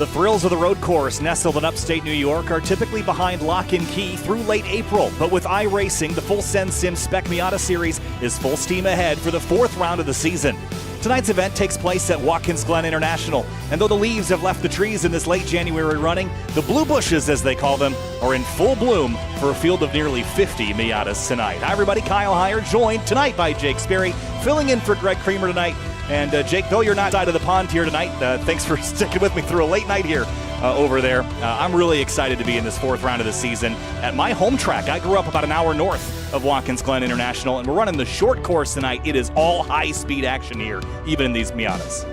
The thrills of the road course, nestled in upstate New York, are typically behind lock and key through late April. But with iRacing, the full Send Sim Spec Miata series is full steam ahead for the 4th round of the season. Tonight's event takes place at Watkins, Glen International, and though the leaves have left the trees in this late January running, the blue bushes, as they call them, are in full bloom for a field of nearly 50 Miatas tonight. Hi everybody, Kyle Heyer, joined tonight by Jake Sperry, filling in for Greg Creamer tonight. And Jake, though you're not side of the pond here tonight, thanks for sticking with me through a late night here over there. I'm really excited to be in this 4th round of the season at my home track. I grew up about an hour north of Watkins Glen International, and we're running the short course tonight. It is all high-speed action here, even in these Miatas.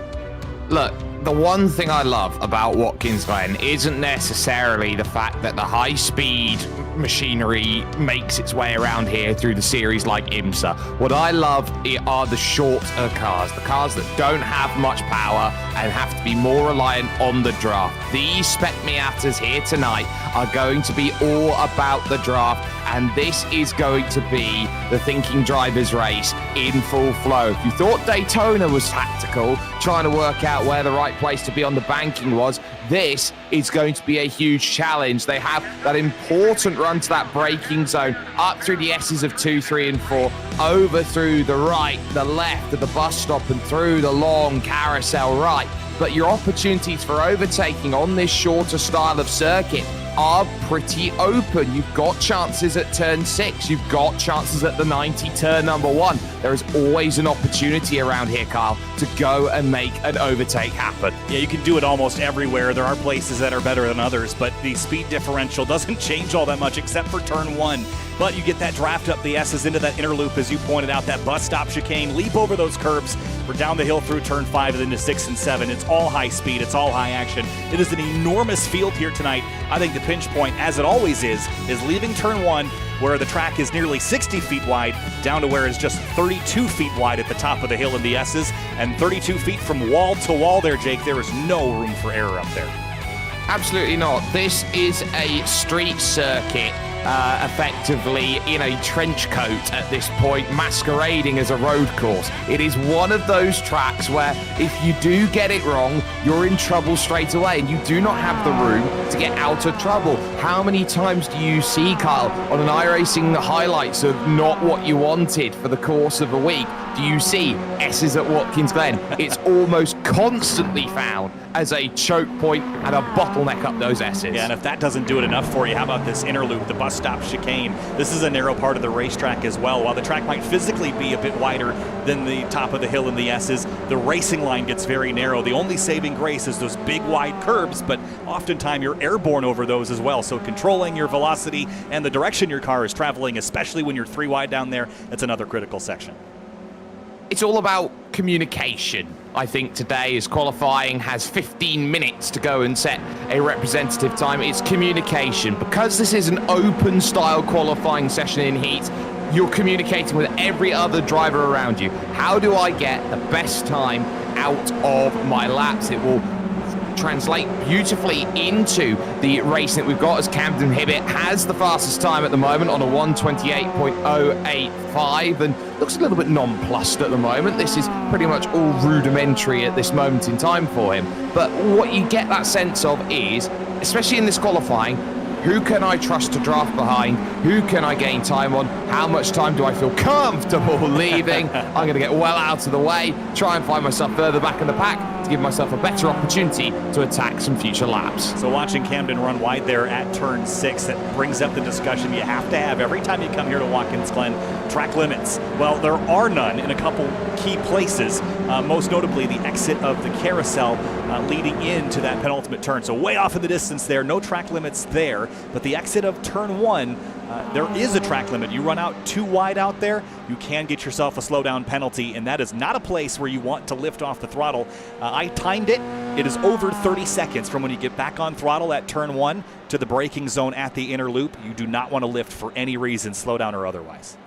Look, the one thing I love about Watkins Glen isn't necessarily the fact that the high-speed machinery makes its way around here through the series like IMSA. What I love are the shorter cars, the cars that don't have much power and have to be more reliant on the draft. These Spec Miatas here tonight are going to be all about the draft, and this is going to be the thinking driver's race in full flow. If you thought Daytona was tactical, trying to work out where the right place to be on the banking was, this is going to be a huge challenge. They have that important run to that braking zone, up through the S's of 2, 3, and 4, over through the right, the left of the bus stop, and through the long carousel right. But your opportunities for overtaking on this shorter style of circuit are pretty open. You've got chances at turn 6. You've got chances at the 90 turn number 1. There is always an opportunity around here, Kyle, to go and make an overtake happen. Yeah, you can do it almost everywhere. There are places that are better than others, but the speed differential doesn't change all that much except for turn 1. But you get that draft up the S's into that inner loop, as you pointed out, that bus stop chicane, leap over those curbs. We're down the hill through turn 5 and into 6 and 7. It's all high speed. It's all high action. It is an enormous field here tonight. I think the pinch point, as it always is leaving turn 1, where the track is nearly 60 feet wide, down to where it's just 32 feet wide at the top of the hill in the S's, and 32 feet from wall to wall there, Jake. There is no room for error up there. Absolutely not. This is a street circuit, effectively in a trench coat at this point, masquerading as a road course. It is one of those tracks where if you do get it wrong, you're in trouble straight away, and you do not have the room to get out of trouble. How many times do you see, Kyle, on an iRacing highlights of not what you wanted for the course of a week? Do you see S's at Watkins Glen? It's almost constantly found as a choke point and a bottleneck up those S's. Yeah, and if that doesn't do it enough for you, how about this inner loop, the bus stop chicane? This is a narrow part of the racetrack as well. While the track might physically be a bit wider than the top of the hill in the S's, the racing line gets very narrow. The only saving grace is those big wide curbs, but oftentimes you're airborne over those as well. So controlling your velocity and the direction your car is traveling, especially when you're 3 wide down there, that's another critical section. It's all about communication. I think today, as qualifying has 15 minutes to go and set a representative time, it's communication. Because this is an open style qualifying session in heat, you're communicating with every other driver around you. How do I get the best time out of my laps? It will translate beautifully into the racing that we've got, as Camden Hibbett has the fastest time at the moment on a 1:28.085 and looks a little bit nonplussed at the moment. This is pretty much all rudimentary at this moment in time for him. But what you get that sense of is, especially in this qualifying, who can I trust to draft behind? Who can I gain time on? How much time do I feel comfortable leaving? I'm going to get well out of the way, try and find myself further back in the pack to give myself a better opportunity to attack some future laps. So watching Camden run wide there at turn 6, that brings up the discussion you have to have every time you come here to Watkins Glen. Track limits. Well, there are none in a couple key places, most notably the exit of the carousel leading into that penultimate turn. So way off in the distance there, no track limits there. But the exit of turn 1, there is a track limit. You run out too wide out there, you can get yourself a slowdown penalty, and that is not a place where you want to lift off the throttle. I timed it. It is over 30 seconds from when you get back on throttle at turn 1 to the braking zone at the inner loop. You do not want to lift for any reason, slowdown or otherwise.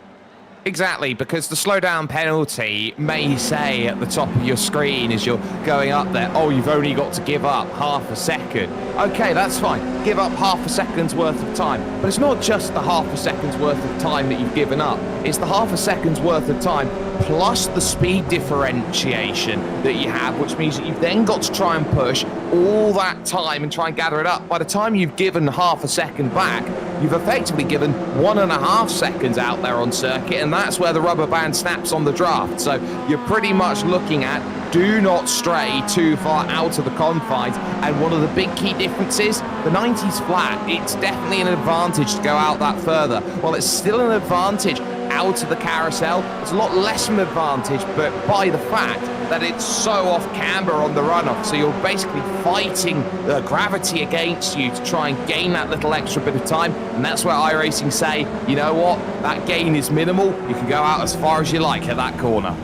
Exactly, because the slowdown penalty may say at the top of your screen as you're going up there, oh, you've only got to give up half a second. Okay, that's fine. Give up half a second's worth of time. But it's not just the half a second's worth of time that you've given up. It's the half a second's worth of time plus the speed differentiation that you have, which means that you've then got to try and push all that time and try and gather it up. By the time you've given half a second back, you've effectively given 1.5 seconds out there on circuit, and that's where the rubber band snaps on the draft. So you're pretty much looking at do not stray too far out of the confines. And one of the big key differences, the 90's flat, it's definitely an advantage to go out that further. While it's still an advantage out of the carousel, it's a lot less of an advantage, but by the fact that it's so off camber on the runoff, so you're basically fighting the gravity against you to try and gain that little extra bit of time, and that's where iRacing say, you know what, that gain is minimal, you can go out as far as you like at that corner.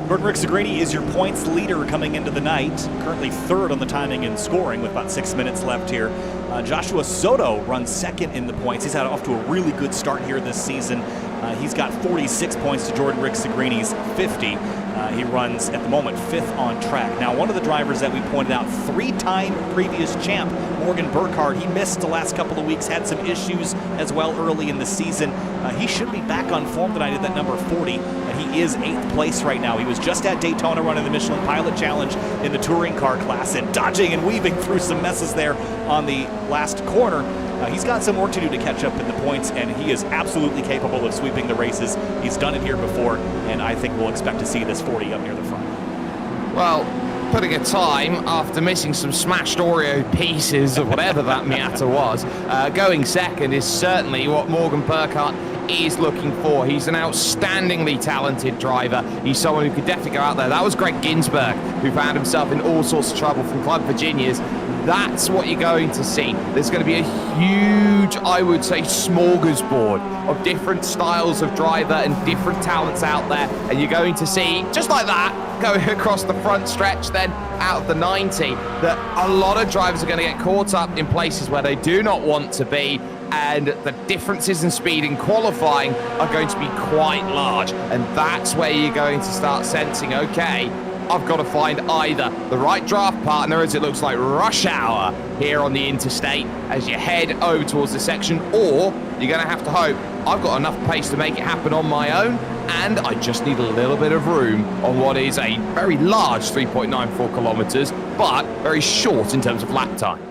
Jordan Rick-Segrini is your points leader coming into the night, currently third on the timing and scoring with about 6 minutes left here. Joshua Soto runs second in the points. He's off to a really good start here this season. He's got 46 points to Jordan Rick-Segrini's 50. He runs, at the moment, 5th on track. Now, one of the drivers that we pointed out, 3-time previous champ, Morgan Burkhardt, he missed the last couple of weeks, had some issues as well early in the season. He should be back on form tonight at that number 40, and he is 8th place right now. He was just at Daytona running the Michelin Pilot Challenge in the touring car class and dodging and weaving through some messes there on the last corner. He's got some work to do to catch up in the points, and he is absolutely capable of sweeping the races. He's done it here before, and I think we'll expect to see this 40 up near the front. Well, putting a time after missing some smashed Oreo pieces or whatever that Miata was, going second is certainly what Morgan Burkhardt is looking for. He's an outstandingly talented driver. He's someone who could definitely go out there. That was Greg Ginsburg, who found himself in all sorts of trouble from Club Virginia's. That's what you're going to see. There's going to be a huge, I would say, smorgasbord of different styles of driver and different talents out there. And you're going to see, just like that, going across the front stretch then out of the 90, that a lot of drivers are going to get caught up in places where they do not want to be. And the differences in speed in qualifying are going to be quite large. And that's where you're going to start sensing, okay, I've got to find either the right draft partner, as it looks like rush hour here on the interstate as you head over towards the section, or you're going to have to hope I've got enough pace to make it happen on my own, and I just need a little bit of room on what is a very large 3.94 kilometers, but very short in terms of lap time.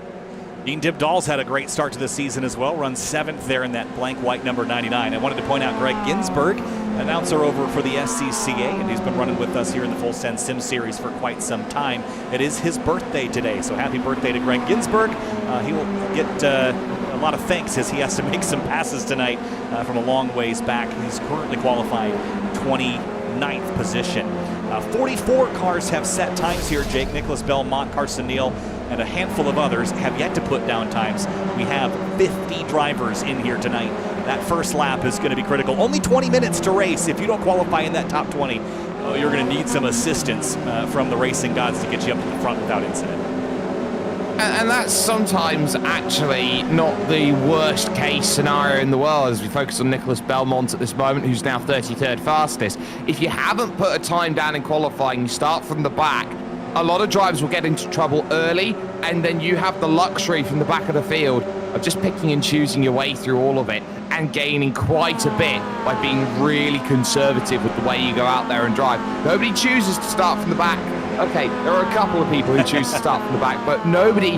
Dean Dibdall's had a great start to the season as well, runs 7th there in that blank white number 99. I wanted to point out Greg Ginsburg, announcer over for the SCCA, and he's been running with us here in the Full Send Sim Series for quite some time. It is his birthday today, so happy birthday to Greg Ginsburg. He will get a lot of thanks as he has to make some passes tonight from a long ways back. He's currently qualifying 29th position. 44 cars have set times here, Jake. Nicholas Belmont, Carson Neal, and a handful of others have yet to put down times. We have 50 drivers in here tonight. That first lap is going to be critical. Only 20 minutes to race. If you don't qualify in that top 20, you're going to need some assistance from the racing gods to get you up to the front without incident. And that's sometimes actually not the worst case scenario in the world, as we focus on Nicholas Belmont at this moment, who's now 33rd fastest. If you haven't put a time down in qualifying, you start from the back, a lot of drivers will get into trouble early, and then you have the luxury from the back of the field of just picking and choosing your way through all of it and gaining quite a bit by being really conservative with the way you go out there and drive. Nobody chooses to start from the back. Okay, there are a couple of people who choose to start from the back, but nobody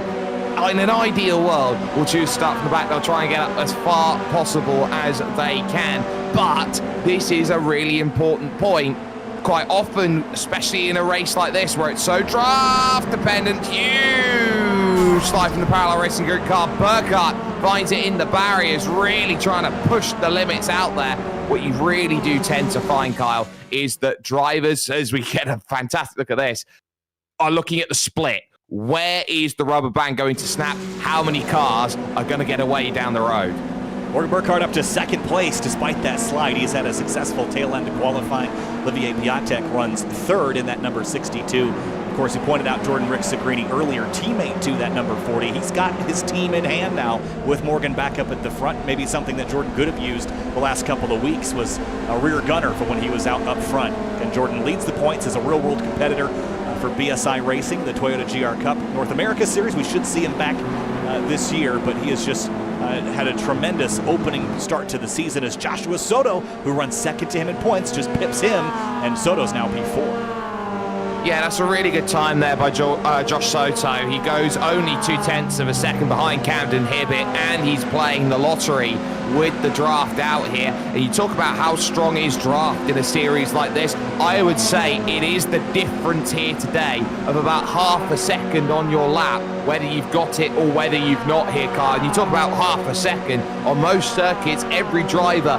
in an ideal world will choose to start from the back. They'll try and get up as far possible as they can. But this is a really important point. Quite often, especially in a race like this where it's so draft dependent, huge slide from the parallel racing group car. Burkhardt finds it in the barriers, really trying to push the limits out there. What you really do tend to find, Kyle, is that drivers, as we get a fantastic look at this, are looking at the split. Where is the rubber band going to snap? How many cars are going to get away down the road? Morgan Burkhardt up to 2nd place despite that slide. He's had a successful tail end to qualifying. Olivier Piatek runs 3rd in that number 62. Of course, we pointed out Jordan Rick-Segrini earlier, teammate to that number 40. He's got his team in hand now with Morgan back up at the front. Maybe something that Jordan could have used the last couple of weeks was a rear gunner for when he was out up front. And Jordan leads the points as a real-world competitor for BSI Racing, the Toyota GR Cup North America Series. We should see him back this year, but he is just had a tremendous opening start to the season as Joshua Soto, who runs second to him in points, just pips him, and Soto's now P4. Yeah, that's a really good time there by Josh Soto. He goes only 0.2 of a second behind Camden Hibbett, and he's playing the lottery with the draft out here. And you talk about how strong is draft in a series like this. I would say it is the difference here today of about half a second on your lap, whether you've got it or whether you've not here, Kyle. And you talk about half a second. On most circuits, every driver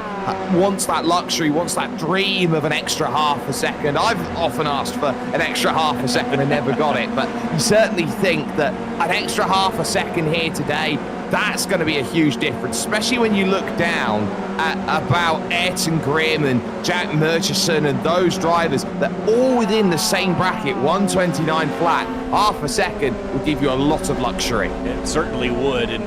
wants that luxury, wants that dream of an extra half a second. I've often asked for an extra half a second and never got it, but you certainly think that an extra half a second here today, that's going to be a huge difference, especially when you look down at about Ayrton Grimm and Jack Murchison and those drivers that all within the same bracket, 129 flat. Half a second would give you a lot of luxury. It certainly would, and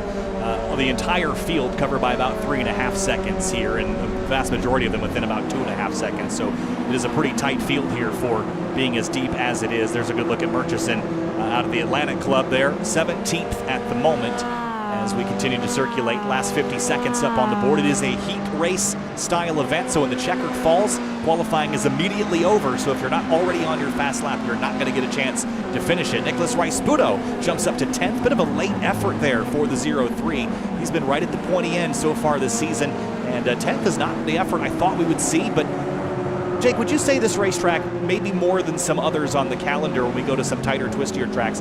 the entire field covered by about 3.5 seconds here, and the vast majority of them within about 2.5 seconds. So it is a pretty tight field here for being as deep as it is. There's a good look at Murchison out of the Atlantic Club there, 17th at the moment. As we continue to circulate, last 50 seconds up on the board. It is a heat race style event, so in the checkered falls, qualifying is immediately over. So if you're not already on your fast lap, you're not going to get a chance to finish it. Nicholas Rice-Sputo jumps up to 10th. Bit of a late effort there for the 0-3. He's been right at the pointy end so far this season, and 10th is not the effort I thought we would see, but Jake, would you say this racetrack, maybe more than some others on the calendar when we go to some tighter, twistier tracks,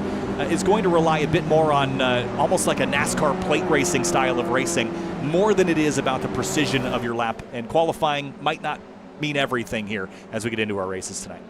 is going to rely a bit more on almost like a NASCAR plate racing style of racing, more than it is about the precision of your lap, and qualifying might not mean everything here as we get into our races tonight?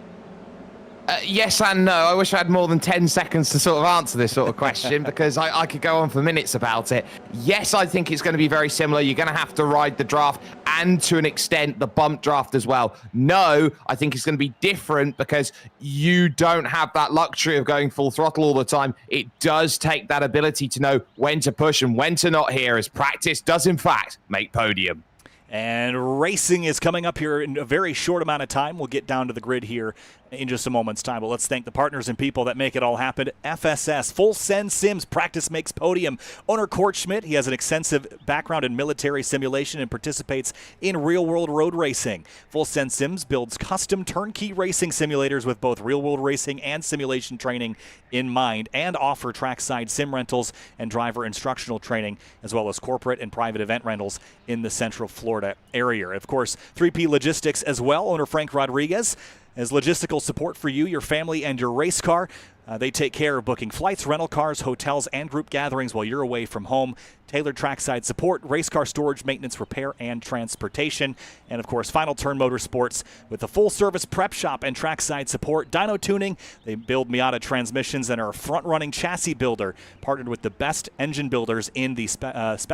Yes and no. I wish I had more than 10 seconds to sort of answer this sort of question because I could go on for minutes about it. Yes, I think it's going to be very similar. You're going to have to ride the draft and to an extent the bump draft as well. No, I think it's going to be different because you don't have that luxury of going full throttle all the time. It does take that ability to know when to push and when to not here, as practice does in fact make podium. And racing is coming up here in a very short amount of time. We'll get down to the grid here in just a moment's time. But let's thank the partners and people that make it all happen. FSS, Full Send Sims, practice makes podium. Owner Court Schmidt, he has an extensive background in military simulation and participates in real-world road racing. Full Send Sims builds custom turnkey racing simulators with both real-world racing and simulation training in mind, and offer trackside sim rentals and driver instructional training, as well as corporate and private event rentals in the Central Florida area. Of course, 3P Logistics as well. Owner Frank Rodriguez has logistical support for you, your family, and your race car. They take care of booking flights, rental cars, hotels, and group gatherings while you're away from home. Tailored trackside support, race car storage, maintenance, repair, and transportation. And, of course, Final Turn Motorsports with a full-service prep shop and trackside support. Dyno Tuning, they build Miata transmissions and are a front-running chassis builder, partnered with the best engine builders in the Spec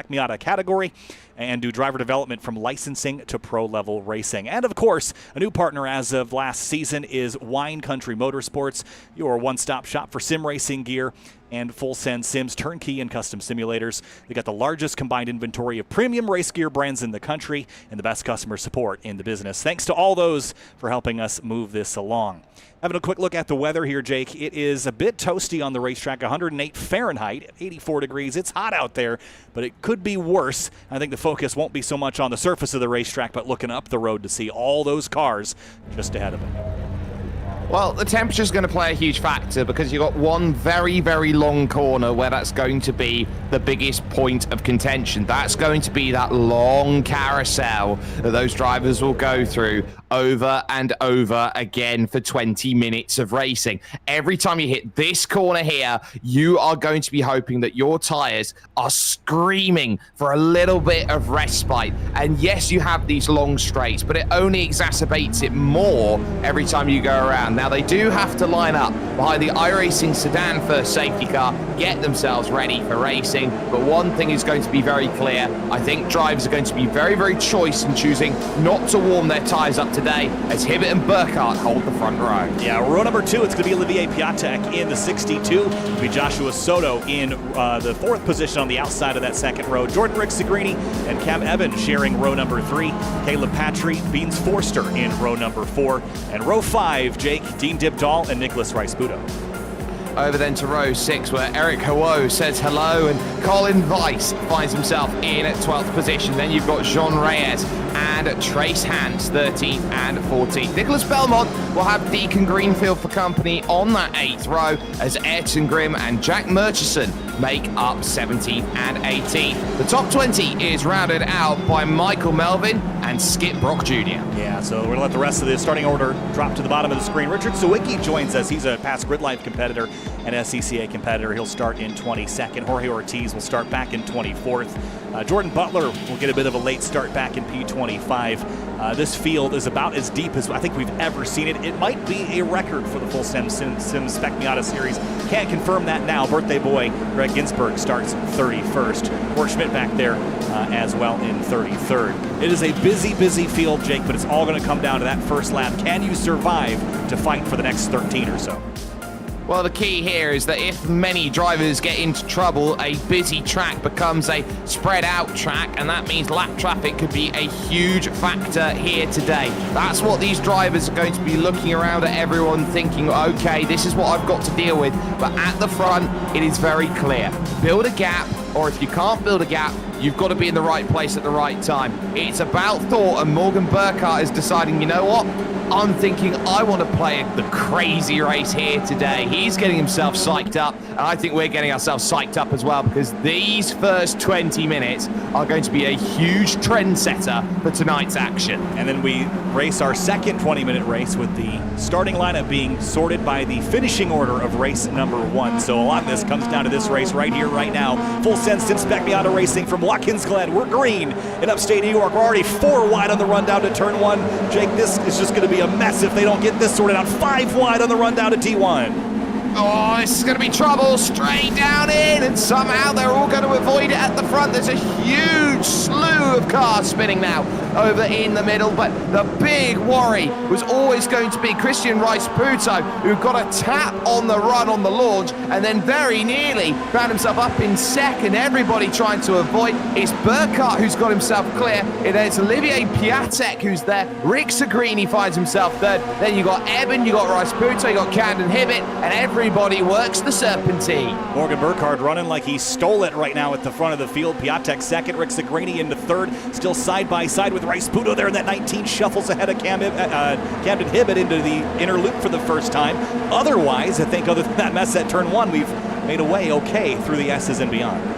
Miata category, and do driver development from licensing to pro-level racing. And, of course, a new partner as of last season is Wine Country Motorsports, your one-stop shop for sim racing gear and Full Send Sims turnkey and custom simulators. They got the largest combined inventory of premium race gear brands in the country and the best customer support in the business. Thanks to all those for helping us move this along. Having a quick look at the weather here, Jake. It is a bit toasty on the racetrack, 108 Fahrenheit, 84 degrees. It's hot out there, but it could be worse. I think the focus won't be so much on the surface of the racetrack, but looking up the road to see all those cars just ahead of it. Well, the temperature's going to play a huge factor because you've got one very, very long corner where that's going to be the biggest point of contention. That's going to be that long carousel that those drivers will go through over and over again for 20 minutes of racing. Every time you hit this corner here, you are going to be hoping that your tires are screaming for a little bit of respite. And yes, you have these long straights, but it only exacerbates it more every time you go around. Now, they do have to line up behind the iRacing sedan first safety car, get themselves ready for racing. But one thing is going to be very clear. I think drivers are going to be very, very choice in choosing not to warm their tires up today as Hibbett and Burkhardt hold the front row. Yeah, row number 2, it's going to be Olivier Piatek in the 62. It'll be Joshua Soto in the 4th position on the outside of that second row. Jordan Rick-Sigrini and Cam Evans sharing row number 3. Caleb Patry, Beans Forster in row number 4. And row 5, Jake, Dean Dibdahl, and Nicholas Rice-Sputo. Over then to row 6, where Eric Hawo says hello, and Colin Weiss finds himself in 12th position. Then you've got Jean Reyes and Trace Hans, 13th and 14th. Nicholas Belmont will have Deacon Greenfield for company on that 8th row, as Ayrton Grimm and Jack Murchison make up 17th and 18th. The top 20 is rounded out by Michael Melvin and Skip Brock Jr. Yeah, so we're going to let the rest of the starting order drop to the bottom of the screen. Richard Sawicki joins us. He's a past Grid Life competitor and SCCA competitor. He'll start in 22nd. Jorge Ortiz will start back in 24th. Jordan Butler will get a bit of a late start back in P25. This field is about as deep as I think we've ever seen it. It might be a record for the full Sim Spec Miata series. Can't confirm that now. Birthday boy Greg Ginsburg starts 31st. Mark Schmidt back there as well in 33rd. It is a busy field, Jake, but it's all going to come down to that first lap. Can you survive to fight for the next 13 or so? Well, the key here is that if many drivers get into trouble, a busy track becomes a spread out track, and that means lap traffic could be a huge factor here today. That's what these drivers are going to be looking around at everyone thinking, okay, this is what I've got to deal with. But at the front, it is very clear. Build a gap, or if you can't build a gap, you've got to be in the right place at the right time. It's about thought, and Morgan Burkhart is deciding, you know what? I'm thinking I want to play the crazy race here today. He's getting himself psyched up, and I think we're getting ourselves psyched up as well, because these first 20 minutes are going to be a huge trendsetter for tonight's action. And then we race our second 20-minute race with the starting lineup being sorted by the finishing order of race number 1. So a lot of this comes down to this race right here, right now. Full Send Sim Spec Miata racing from Watkins, Glen. We're green in upstate New York. We're already 4 wide on the run down to turn 1. Jake, this is just going to be a mess if they don't get this sorted out. 5 wide on the run down to T1. Oh, this is going to be trouble. Straight down in, and somehow they're all going to avoid it at the front. There's a huge slew of cars spinning now over in the middle, but the big worry was always going to be Christian Rice-Puto, who got a tap on the run on the launch, and then very nearly found himself up in second. Everybody trying to avoid. It's Burkhart who's got himself clear. It's Olivier Piatek who's there. Rick Sagrini finds himself third. Then you got Eben, you got Rice-Puto, you got Camden Hibbett, and everybody works the serpentine. Morgan Burkhart running like he stole it right now at the front of the field. Piatek second, Rick Sagrini into third, still side by side with Rice-Puto there in that 19, shuffles ahead of Camden Hibbett into the inner loop for the first time. Otherwise, I think other than that mess at turn 1, we've made a way okay through the S's and beyond.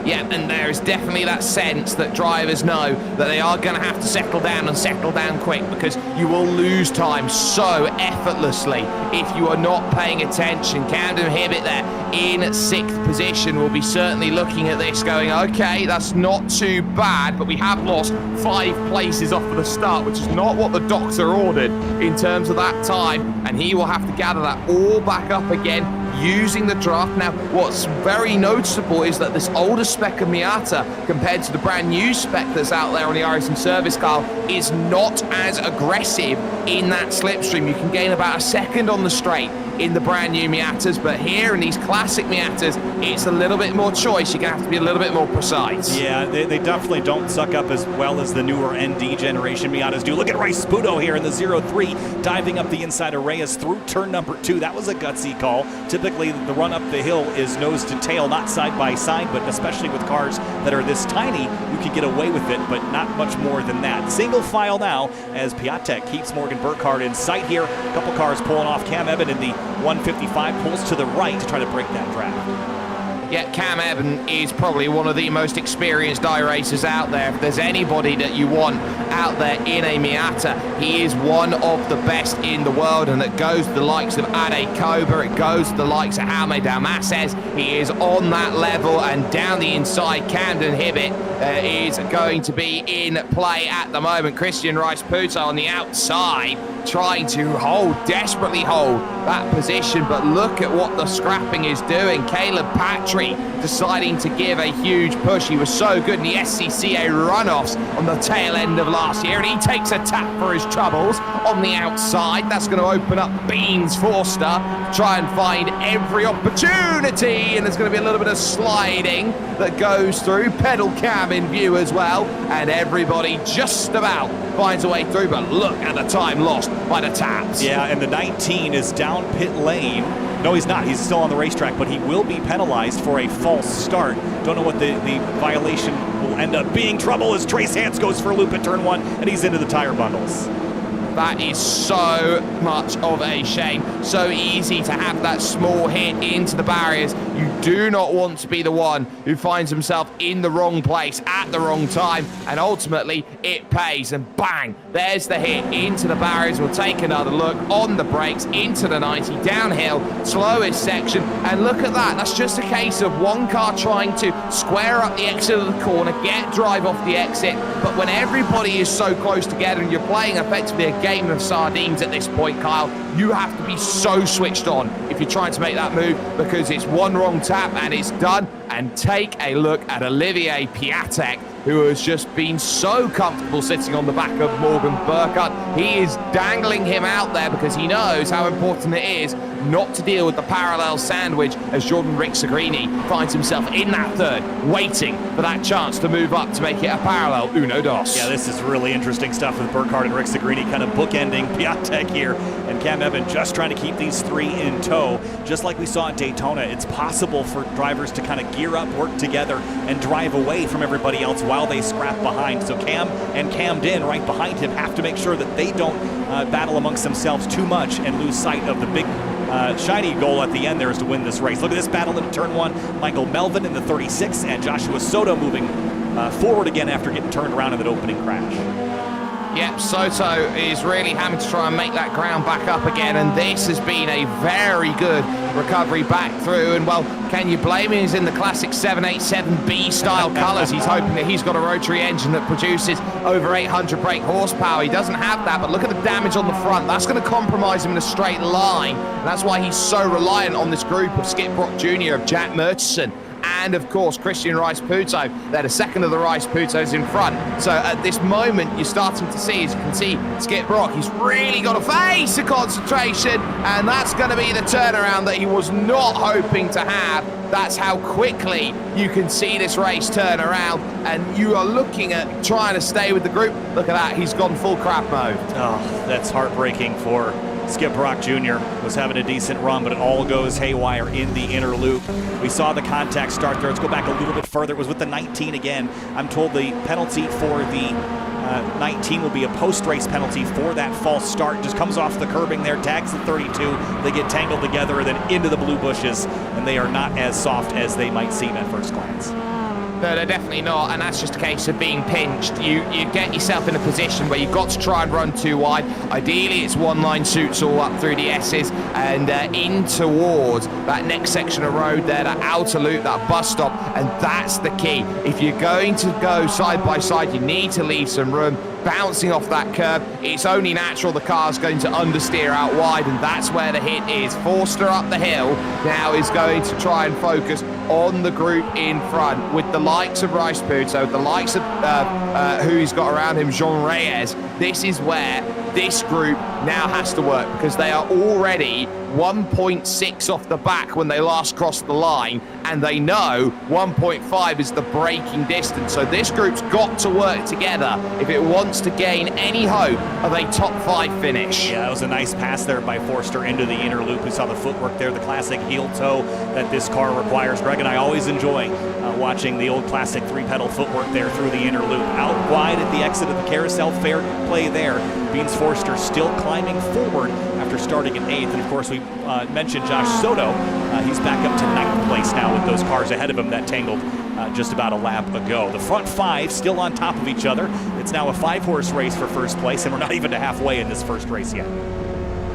Yeah, and there is definitely that sense that drivers know that they are going to have to settle down and settle down quick, because you will lose time so effortlessly if you are not paying attention. Camden Hibbett there in 6th position will be certainly looking at this going, okay, that's not too bad, but we have lost 5 places off of the start, which is not what the doctor ordered in terms of that time, and he will have to gather that all back up again using the draft. Now, what's very noticeable is that this older spec of Miata, compared to the brand new spec that's out there on the iRacing service car, is not as aggressive in that slipstream. You can gain about a second on the straight in the brand new Miatas, but here in these classic Miatas, it's a little bit more choice. You're going to have to be a little bit more precise. Yeah, they definitely don't suck up as well as the newer ND generation Miatas do. Look at Rice-Puto here in the 0-3, diving up the inside of Reyes through turn number 2. That was a gutsy call. Typically, the run up the hill is nose to tail, not side by side, but especially with cars that are this tiny, you can get away with it, but not much more than that. Single file now as Piatek keeps Morgan Burkhart in sight here. A couple cars pulling off. Cam Eben in the 155 pulls to the right to try to break that draft. Yeah, Cam Eben is probably one of the most experienced iRacers out there. If there's anybody that you want out there in a Miata, he is one of the best in the world, and it goes to the likes of Ade Kober, it goes to the likes of Jaume Dalmases. He is on that level, and down the inside, Camden Hibbett is going to be in play at the moment. Christian Rice-Puto on the outside, trying to desperately hold that position, but look at what the scrapping is doing. Caleb Patry deciding to give a huge push. He was so good in the SCCA runoffs on the tail end of last year, and he takes a tap for his troubles on the outside. That's going to open up Beans Forster, try and find every opportunity, and there's going to be a little bit of sliding that goes through. Pedal Cam in view as well, and everybody just about finds a way through, but look at the time lost by the taps. Yeah, and the 19 is down pit lane. No, he's not. He's still on the racetrack, but he will be penalized for a false start. Don't know what the violation will end up being. Trouble as Trace Hance goes for a loop at turn 1, and he's into the tire bundles. That is so much of a shame. So easy to have that small hit into the barriers. You do not want to be the one who finds himself in the wrong place at the wrong time, and ultimately it pays, and bang, there's the hit into the barriers. We'll take another look on the brakes into the 90, downhill, slowest section, and look at that. That's just a case of one car trying to square up the exit of the corner, get drive off the exit, but when everybody is so close together and you're playing effectively a game of sardines at this point, Kyle, you have to be so switched on if you're trying to make that move, because it's one wrong tap and it's done. And take a look at Olivier Piatek, who has just been so comfortable sitting on the back of Morgan Burkhardt. He is dangling him out there because he knows how important it is not to deal with the parallel sandwich, as Jordan Rixagrini finds himself in that third, waiting for that chance to move up to make it a parallel uno dos. Yeah, this is really interesting stuff with Burkhardt and Rixagrini kind of bookending Piatek here, and Cam Evan just trying to keep these three in tow. Just like we saw at Daytona, it's possible for drivers to kind of gear up, work together, and drive away from everybody else while they scrap behind. So Cam and Cammed in right behind him have to make sure that they don't battle amongst themselves too much and lose sight of the big shiny goal at the end there is to win this race. Look at this battle in turn 1. Michael Melvin in the 36 and Joshua Soto moving forward again after getting turned around in that opening crash. Yep, Soto is really having to try and make that ground back up again, and this has been a very good recovery back through. And well, can you blame him? He's in the classic 787B style colours. He's hoping that he's got a rotary engine that produces over 800 brake horsepower. He doesn't have that, but look at the damage on the front. That's going to compromise him in a straight line, and that's why he's so reliant on this group of Skip Brock Jr., of Jack Murchison, and of course Christian Rice-Puto. They're the second of the Rice-Putos in front. So at this moment, you're starting to see, as you can see, Skip Brock, he's really got to face a concentration, and that's going to be the turnaround that he was not hoping to have. That's how quickly you can see this race turn around, and you are looking at trying to stay with the group. Look at that, he's gone full crap mode. Oh, that's heartbreaking for Skip Brock Jr. Was having a decent run, but it all goes haywire in the inner loop. We saw the contact start there. Let's go back a little bit further. It was with the 19 again. I'm told the penalty for the 19 will be a post-race penalty for that false start. Just comes off the curbing there, tags the 32. They get tangled together and then into the blue bushes, and they are not as soft as they might seem at first glance. No, they're definitely not, and that's just a case of being pinched. You get yourself in a position where you've got to try and run too wide. Ideally, it's one-line suits all up through the S's and in towards that next section of road there, that outer loop, that bus stop, and that's the key. If you're going to go side by side, you need to leave some room. Bouncing off that curb, it's only natural the car's going to understeer out wide, and that's where the hit is. Forster up the hill now is going to try and focus on the group in front with the likes of Rice-Puto, the likes of who he's got around him, Jean Reyes. This is where this group now has to work, because they are already 1.6 off the back when they last crossed the line, and they know 1.5 is the braking distance. So this group's got to work together if it wants to gain any hope of a top 5 finish. Yeah, that was a nice pass there by Forster into the inner loop. We saw the footwork there, the classic heel toe that this car requires. Greg and I always enjoy watching the old classic 3-pedal footwork there through the inner loop. Out wide at the exit of the carousel, fair play there. Beans Forster still climbing forward after starting in 8th. And of course, we mentioned Josh Soto. He's back up to 9th place now with those cars ahead of him that tangled just about a lap ago. The front 5 still on top of each other. It's now a 5-horse race for first place, and we're not even halfway in this first race yet.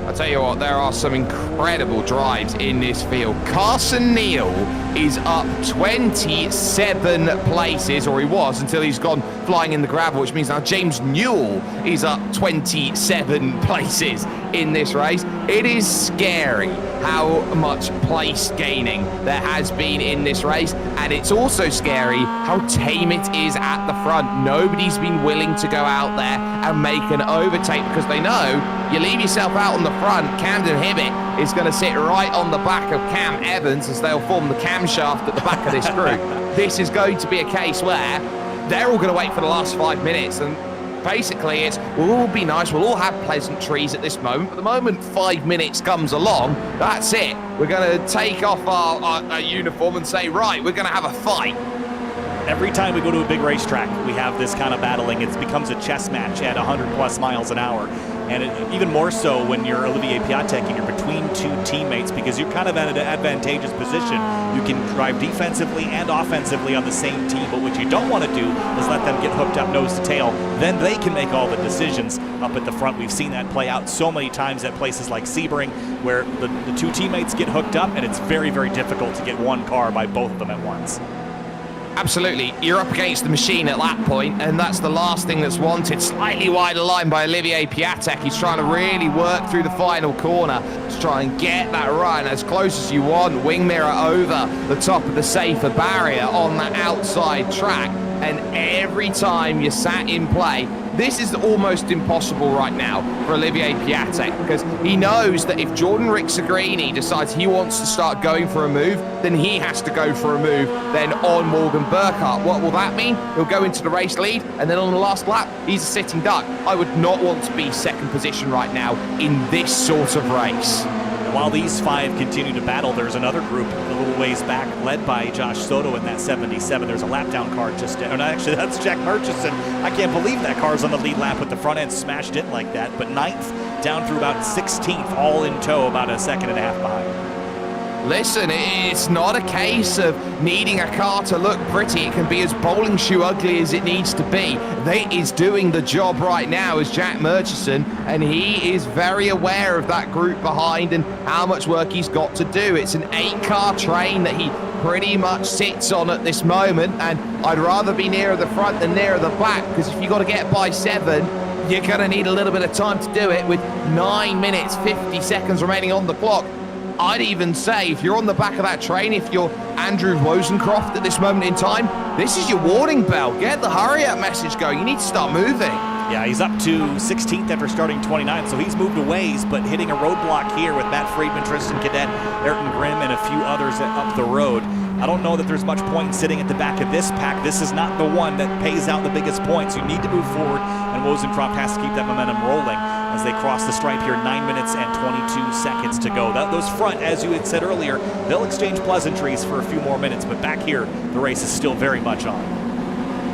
I'll tell you what, there are some incredible drives in this field. Carson Neal is up 27 places, or he was until he's gone flying in the gravel, which means now James Newell is up 27 places in this race. It is scary how much place gaining there has been in this race, and it's also scary how tame it is at the front. Nobody's been willing to go out there and make an overtake, because they know you leave yourself out on the front, Camden Hibbett is going to sit right on the back of Cam Evans as they'll form the camshaft at the back of this group. This is going to be a case where they're all going to wait for the last 5 minutes, and basically it's, we'll all be nice, we'll all have pleasantries at this moment, but the moment 5 minutes comes along, that's it. We're going to take off our uniform and say, right, we're going to have a fight. Every time we go to a big racetrack, we have this kind of battling. It becomes a chess match at 100+ miles an hour. And even more so when you're Olivier Piatek and you're between two teammates, because you're kind of at an advantageous position. You can drive defensively and offensively on the same team, but what you don't want to do is let them get hooked up nose to tail. Then they can make all the decisions up at the front. We've seen that play out so many times at places like Sebring, where the two teammates get hooked up, and it's very, very difficult to get one car by both of them at once. Absolutely, you're up against the machine at that point, and that's the last thing that's wanted. Slightly wider line by Olivier Piatek. He's trying to really work through the final corner to try and get that run as close as you want. Wing mirror over the top of the safer barrier on that outside track, and every time you're sat in play, this is almost impossible right now for Olivier Piatek, because he knows that if Jordan Rixagrini decides he wants to start going for a move, then he has to go for a move then on Morgan Burkhart. What will that mean? He'll go into the race lead, and then on the last lap, he's a sitting duck. I would not want to be second position right now in this sort of race. While these five continue to battle, there's another group a little ways back, led by Josh Soto in that 77. There's a lap down car just, actually that's Jack Murchison. I can't believe that car's on the lead lap with the front end smashed in like that, but 9th down through about 16th, all in tow, about a second and a half behind. Listen, it's not a case of needing a car to look pretty. It can be as bowling shoe ugly as it needs to be. That is doing the job right now as Jack Murchison, and he is very aware of that group behind and how much work he's got to do. It's an 8-car train that he pretty much sits on at this moment, and I'd rather be nearer the front than nearer the back, because if you've got to get by 7, you're going to need a little bit of time to do it with 9 minutes, 50 seconds remaining on the clock. I'd even say if you're on the back of that train, if you're Andrew Wozencroft at this moment in time, this is your warning bell. Get the hurry up message going. You need to start moving. Yeah, he's up to 16th after starting 29th, so he's moved a ways, but hitting a roadblock here with Matt Friedman, Tristan Cadet, Ayrton Grimm, and a few others up the road. I don't know that there's much point in sitting at the back of this pack. This is not the one that pays out the biggest points. You need to move forward, and Wozencroft has to keep that momentum rolling as they cross the stripe here. 9 minutes and 22 seconds to go. Those front, as you had said earlier, they'll exchange pleasantries for a few more minutes, but back here, the race is still very much on.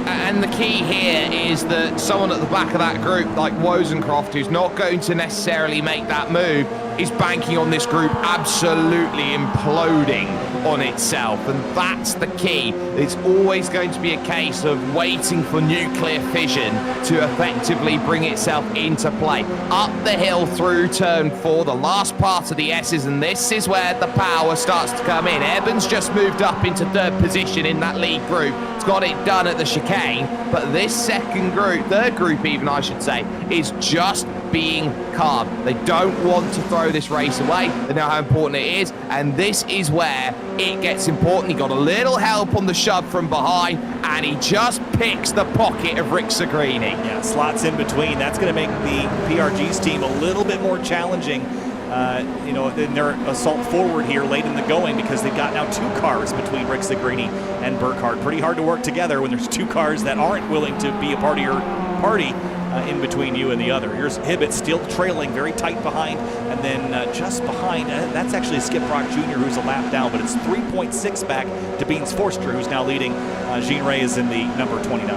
And the key here is that someone at the back of that group, like Wozencroft, who's not going to necessarily make that move, is banking on this group absolutely imploding on itself, and that's the key. It's always going to be a case of waiting for nuclear fission to effectively bring itself into play. Up the hill through turn 4, the last part of the S's, and this is where the power starts to come in. Evans just moved up into 3rd position in that lead group. It's got it done at the chicane, but this second group, 3rd group even I should say, is just being calm. They don't want to throw this race away. They know how important it is, and this is where it gets important. He got a little help on the shove from behind, and he just picks the pocket of Rixagrini. Yeah, slots in between. That's going to make the PRG's team a little bit more challenging, in their assault forward here late in the going, because they've got now 2 cars between Rixagrini and Burkhart. Pretty hard to work together when there's 2 cars that aren't willing to be a part of your party. In between you and the other. Here's Hibbett still trailing very tight behind, and then just behind, that's actually Skip Brock Jr. who's a lap down, but it's 3.6 back to Beans Forster, who's now leading. Jean Reyes in the number 29.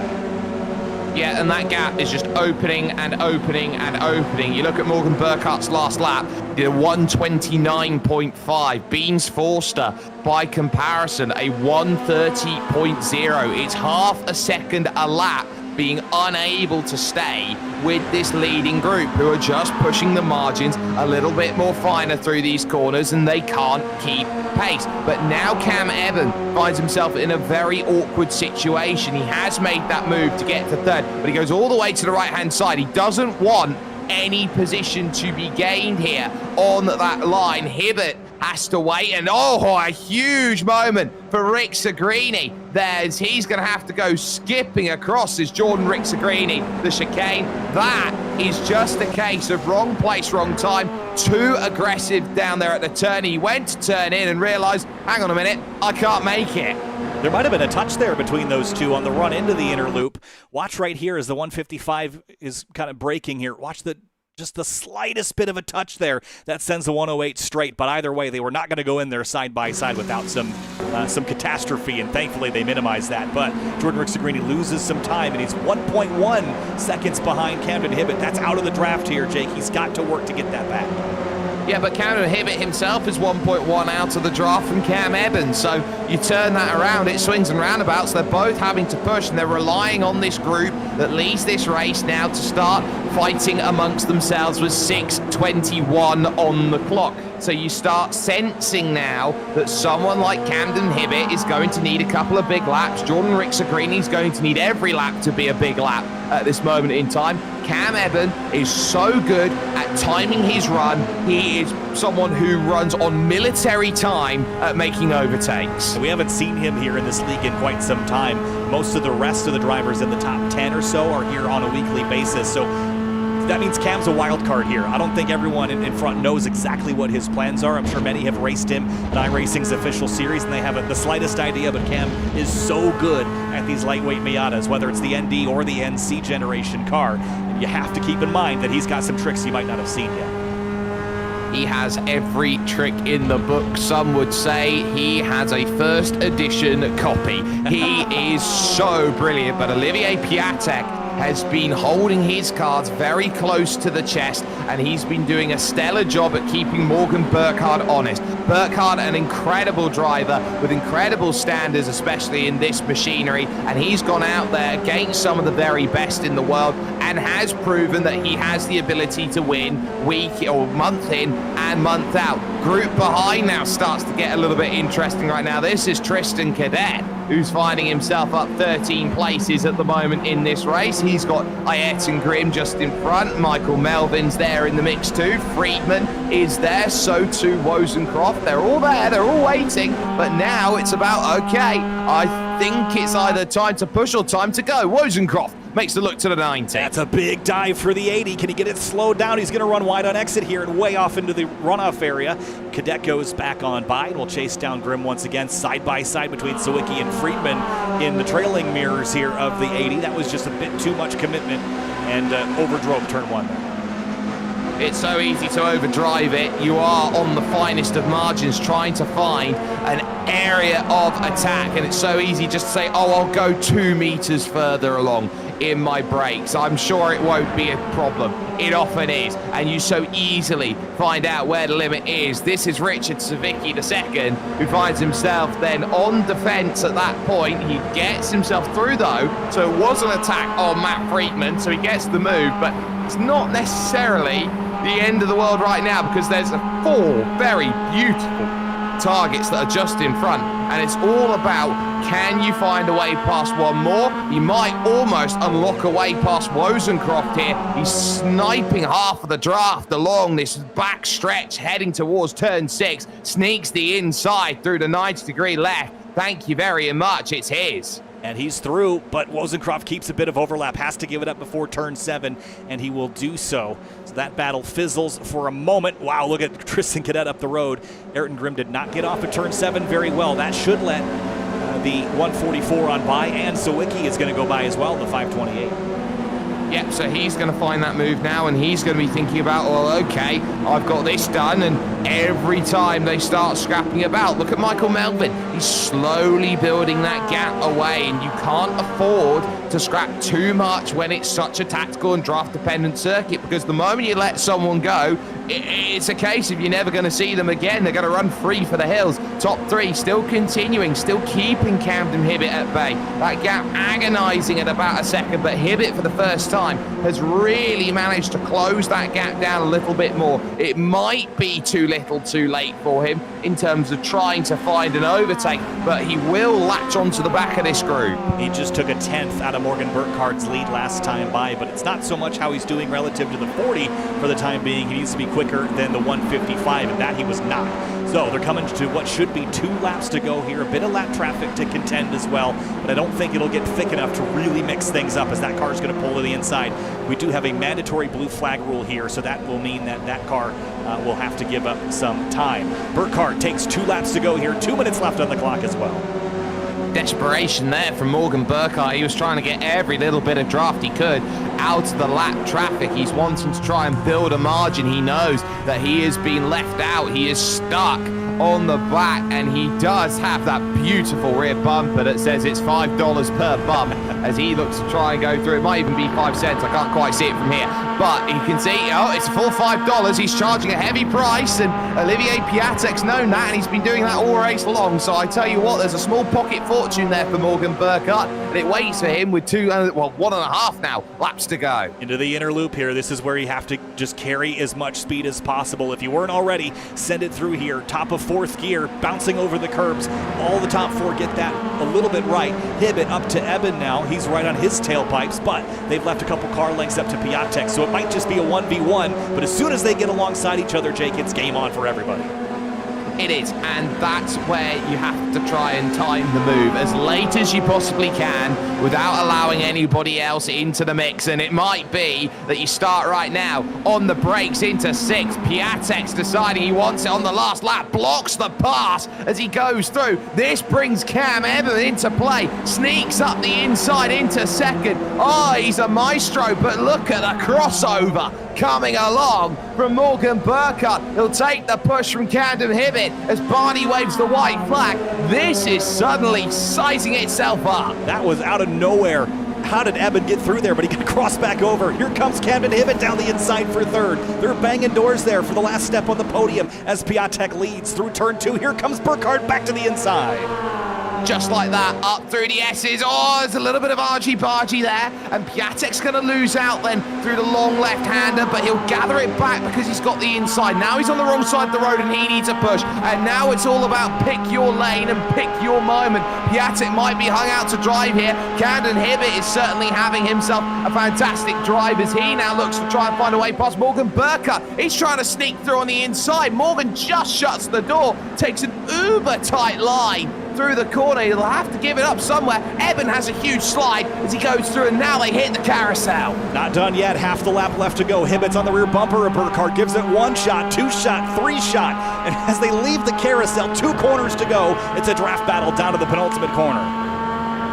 Yeah, and that gap is just opening and opening and opening. You look at Morgan Burkhart's last lap, did a 129.5. Beans Forster, by comparison, a 130.0. It's half a second a lap, being unable to stay with this leading group, who are just pushing the margins a little bit more finer through these corners, and they can't keep pace. But now Cam Evan finds himself in a very awkward situation. He has made that move to get to 3rd, but he goes all the way to the right-hand side. He doesn't want any position to be gained here on that line. Hibbett has to wait, and a huge moment for Rixagrini. He's going to have to go skipping across as Jordan Rixagrini, the chicane. That is just a case of wrong place, wrong time. Too aggressive down there at the turn. He went to turn in and realized, hang on a minute, I can't make it. There might have been a touch there between those two on the run into the inner loop. Watch right here as the 155 is kind of braking here. Watch just the slightest bit of a touch there that sends the 108 straight. But either way, they were not going to go in there side by side without some catastrophe, and thankfully they minimized that. But Jordan Rixagrini loses some time, and he's 1.1 seconds behind Camden Hibbett. That's out of the draft here, Jake. He's got to work to get that back. Yeah, but Camden Hibbett himself is 1.1 out of the draft from Cam Evans. So you turn that around, it swings and roundabouts. They're both having to push, and they're relying on this group that leads this race now to start fighting amongst themselves with 6:21 on the clock. So you start sensing now that someone like Camden Hibbett is going to need a couple of big laps. Jordan Rixagrini is going to need every lap to be a big lap at this moment in time. Cam Eben is so good at timing his run. He is someone who runs on military time at making overtakes. We haven't seen him here in this league in quite some time. Most of the rest of the drivers in the top 10 or so are here on a weekly basis. So that means Cam's a wild card here. I don't think everyone in front knows exactly what his plans are. I'm sure many have raced him in iRacing's official series, and they haven't the slightest idea, but Cam is so good at these lightweight Miatas, whether it's the ND or the NC generation car. And you have to keep in mind that he's got some tricks you might not have seen yet. He has every trick in the book. Some would say he has a first edition copy. He is so brilliant, but Olivier Piatek has been holding his cards very close to the chest, and he's been doing a stellar job at keeping Morgan Burkhardt honest. Burkhardt, an incredible driver with incredible standards, especially in this machinery, and he's gone out there against some of the very best in the world and has proven that he has the ability to win week or month in and month out. Group behind now starts to get a little bit interesting right now. This is Tristan Cadet, who's finding himself up 13 places at the moment in this race. He's got Ayrton Grimm just in front. Michael Melvin's there in the mix too. Friedman is there, so too Wozencroft. They're all there, they're all waiting, but now it's about, okay, I think it's either time to push or time to go. Wozencroft makes the look to the 90. That's a big dive for the 80. Can he get it slowed down? He's going to run wide on exit here and way off into the runoff area. Cadet goes back on by and will chase down Grimm once again, side by side between Sawicki and Friedman in the trailing mirrors here of the 80. That was just a bit too much commitment and overdrove turn one there. It's so easy to overdrive it. You are on the finest of margins trying to find an area of attack, and it's so easy just to say, oh, I'll go 2 meters further along in my brakes. I'm sure it won't be a problem. It often is, and you so easily find out where the limit is. This is Richard Sawicki II, who finds himself then on defense at that point. He gets himself through though, so it was an attack on Matt Friedman, so he gets the move, but it's not necessarily the end of the world right now, because there's 4 very beautiful targets that are just in front, and it's all about, can you find a way past one more? You might almost unlock a way past Wozencroft here. He's sniping half of the draft along this back stretch heading towards turn 6, sneaks the inside through the 90-degree left. Thank you very much, it's his. And he's through, but Wozencroft keeps a bit of overlap, has to give it up before turn 7, and he will do so. So that battle fizzles for a moment. Wow, look at Tristan Cadet up the road. Ayrton Grimm did not get off at turn 7 very well. That should let the 144 on by, and Sawicki is going to go by as well, the 528. Yep, so he's going to find that move now, and he's going to be thinking about, well, okay, I've got this done, and every time they start scrapping about, look at Michael Melvin. He's slowly building that gap away, and you can't afford to scrap too much when it's such a tactical and draft-dependent circuit, because the moment you let someone go, it's a case of you're never going to see them again. They're going to run free for the hills. Top 3 still continuing, still keeping Camden Hibbett at bay. That gap agonizing at about a second, but Hibbett for the first time has really managed to close that gap down a little bit more. It might be too little too late for him in terms of trying to find an overtake, but he will latch onto the back of this group. He just took a 10th out of Morgan Burkhardt's lead last time by, but it's not so much how he's doing relative to the 40 for the time being. He needs to be quicker than the 155, and that he was not. So they're coming to what should be 2 laps to go here. A bit of lap traffic to contend as well, but I don't think it'll get thick enough to really mix things up as that car is going to pull to the inside. We do have a mandatory blue flag rule here, so that will mean that that car will have to give up some time. Burkhardt takes 2 laps to go here, 2 minutes left on the clock as well. desperation there from Morgan Burkhart. He was trying to get every little bit of draft he could out of the lap traffic. He's wanting to try and build a margin. He knows that he is being left out. He is stuck on the back, and he does have that beautiful rear bumper that says it's $5 per bump as he looks to try and go through. It might even be 5 cents. I can't quite see it from here, but you can see, oh, it's a full $5. He's charging a heavy price, and Olivier Piatek's known that, and he's been doing that all race long. So I tell you what, there's a small pocket fortune there for Morgan Burkhart, and it waits for him with 1.5 now laps to go. Into the inner loop here. This is where you have to just carry as much speed as possible. If you weren't already, send it through here. Top of 4th gear, bouncing over the curbs. All the top 4 get that a little bit right. Hibbett up to Eben now. He's right on his tailpipes, but they've left a couple car lengths up to Piatek, so it might just be a 1v1, but as soon as they get alongside each other, Jake, it's game on for everybody. It is, and that's where you have to try and time the move as late as you possibly can without allowing anybody else into the mix. And it might be that you start right now on the brakes into 6th. Piatek's deciding he wants it on the last lap, blocks the pass as he goes through. This brings Cam Eben into play, sneaks up the inside into 2nd. Oh, he's a maestro, but look at the crossover coming along from Morgan Burkhart. He'll take the push from Camden Hibbett as Barney waves the white flag. This is suddenly sizing itself up. That was out of nowhere. How did Eben get through there? But he got crossed back over. Here comes Camden Hibbett down the inside for 3rd. They're banging doors there for the last step on the podium as Piatek leads through turn 2. Here comes Burkhart back to the inside. Just like that, up through the S's. Oh, there's a little bit of argy-bargy there, and Piatek's going to lose out then through the long left-hander, but he'll gather it back because he's got the inside. Now he's on the wrong side of the road, and he needs a push, and now it's all about pick your lane and pick your moment. Piatek might be hung out to drive here. Camden Hibbett is certainly having himself a fantastic drive as he now looks to try and find a way past Morgan Burkhart. He's trying to sneak through on the inside. Morgan just shuts the door, takes an uber-tight line through the corner. He'll have to give it up somewhere. Eben has a huge slide as he goes through, and now they hit the carousel. Not done yet. Half the lap left to go. Hibbett's on the rear bumper of Burkhart, gives it 1 shot, 2 shot, 3 shot, and as they leave the carousel, 2 corners to go, it's a draft battle down to the penultimate corner.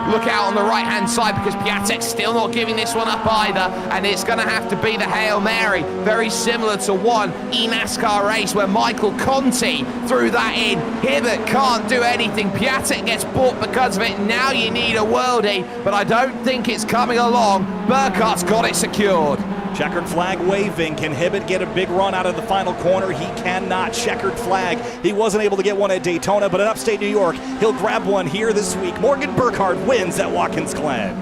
Look out on the right-hand side because Piatek's still not giving this one up either, and it's going to have to be the Hail Mary, very similar to one eNASCAR race where Michael Conti threw that in. Hibbett can't do anything. Piatek gets bought because of it. Now you need a worldie, but I don't think it's coming along. Burkhart's got it secured. Checkered flag waving. Can Hibbett get a big run out of the final corner? He cannot. Checkered flag. He wasn't able to get one at Daytona, but in upstate New York, he'll grab one here this week. Morgan Burkhart wins at Watkins Glen.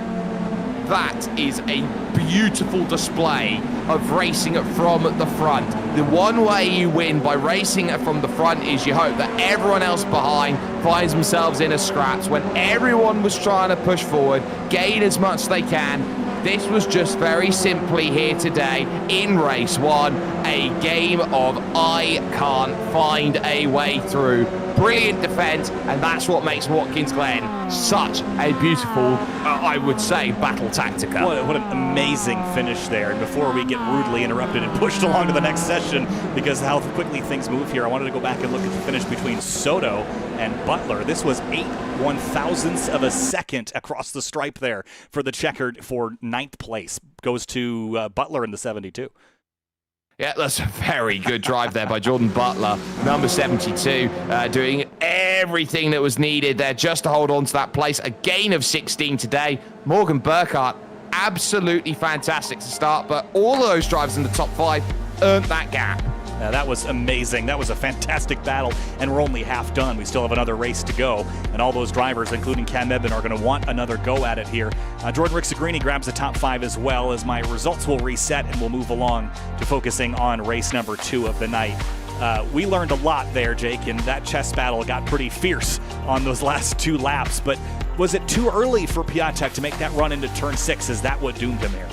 That is a beautiful display of racing it from the front. The one way you win by racing it from the front is you hope that everyone else behind finds themselves in a scraps. When everyone was trying to push forward, gain as much as they can, this was just very simply here today in race 1, a game of I can't find a way through. Brilliant defense, and that's what makes Watkins Glen such a beautiful, I would say, battle tactica. What an amazing finish there. And before we get rudely interrupted and pushed along to the next session, because of how quickly things move here, I wanted to go back and look at the finish between Soto and Butler. This was 8 1/1000ths of a second across the stripe there for the checkered for 9th place. Goes to Butler in the 72. Yeah, that's a very good drive there by Jordan Butler, number 72, doing everything that was needed there just to hold on to that place. A gain of 16 today. Morgan Burkhart, absolutely fantastic to start, but all of those drivers in the top 5 earned that gap. Now, that was amazing. That was a fantastic battle, and we're only half done. We still have another race to go, and all those drivers, including Cam Eben, are going to want another go at it here. Jordan Rixagrini grabs the top 5 as well, as my results will reset, and we'll move along to focusing on race number 2 of the night. We learned a lot there, Jake, and that chess battle got pretty fierce on those last 2 laps, but was it too early for Piatek to make that run into turn 6? Is that what doomed him here?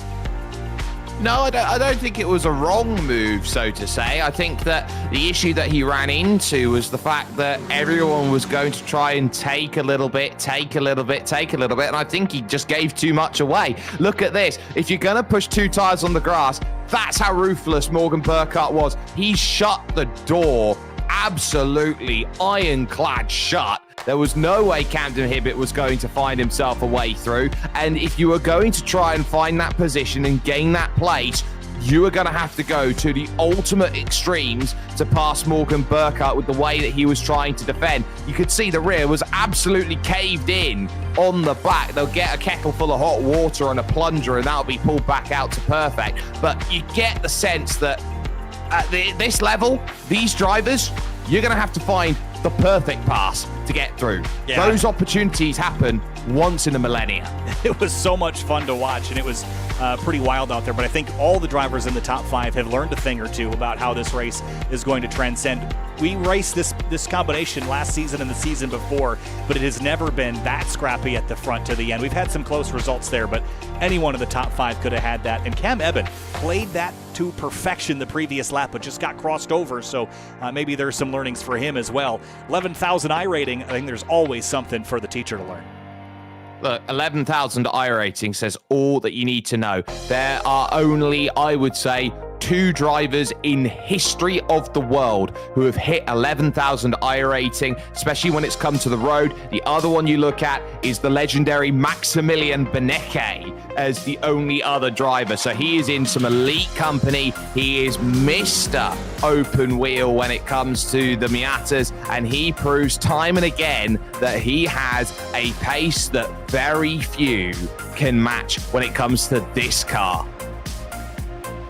No, I don't think it was a wrong move, so to say. I think that the issue that he ran into was the fact that everyone was going to try and take a little bit, and I think he just gave too much away. Look at this. If you're going to push 2 tires on the grass, that's how ruthless Morgan Burkhart was. He shut the door absolutely ironclad shut. There was no way Camden Hibbett was going to find himself a way through. And if you were going to try and find that position and gain that place, you are going to have to go to the ultimate extremes to pass Morgan Burkhardt with the way that he was trying to defend. You could see the rear was absolutely caved in on the back. They'll get a kettle full of hot water and a plunger, and that'll be pulled back out to perfect. But you get the sense that at this level, these drivers, you're going to have to find the perfect pass to get through. Yeah. Those opportunities happen once in a millennia. It was so much fun to watch, and it was pretty wild out there. But I think all the drivers in the top 5 have learned a thing or two about how this race is going to transcend. We raced this combination last season and the season before, but it has never been that scrappy at the front to the end. We've had some close results there, but any one of the top 5 could have had that. And Cam Eben played that to perfection the previous lap, but just got crossed over, so maybe there's some learnings for him as well. 11,000 iRating, I think there's always something for the teacher to learn. Look, 11,000 iRating says all that you need to know. There are only, I would say, 2 drivers in history of the world who have hit 11,000 iRating, especially when it's come to the road. The other one you look at is the legendary Maximilian Benecke as the only other driver. So he is in some elite company. He is Mr. Open Wheel when it comes to the Miatas, and he proves time and again that he has a pace that very few can match when it comes to this car.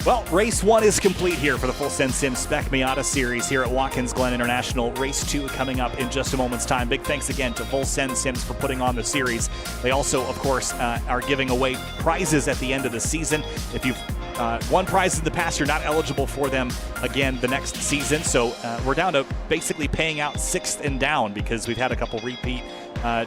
Well, race 1 is complete here for the Full Send Sim Spec Miata series here at Watkins Glen International. Race 2 coming up in just a moment's time. Big thanks again to Full Send Sims for putting on the series. They also, of course, are giving away prizes at the end of the season. If you've won prizes in the past, you're not eligible for them again the next season. So we're down to basically paying out 6th and down because we've had a couple repeat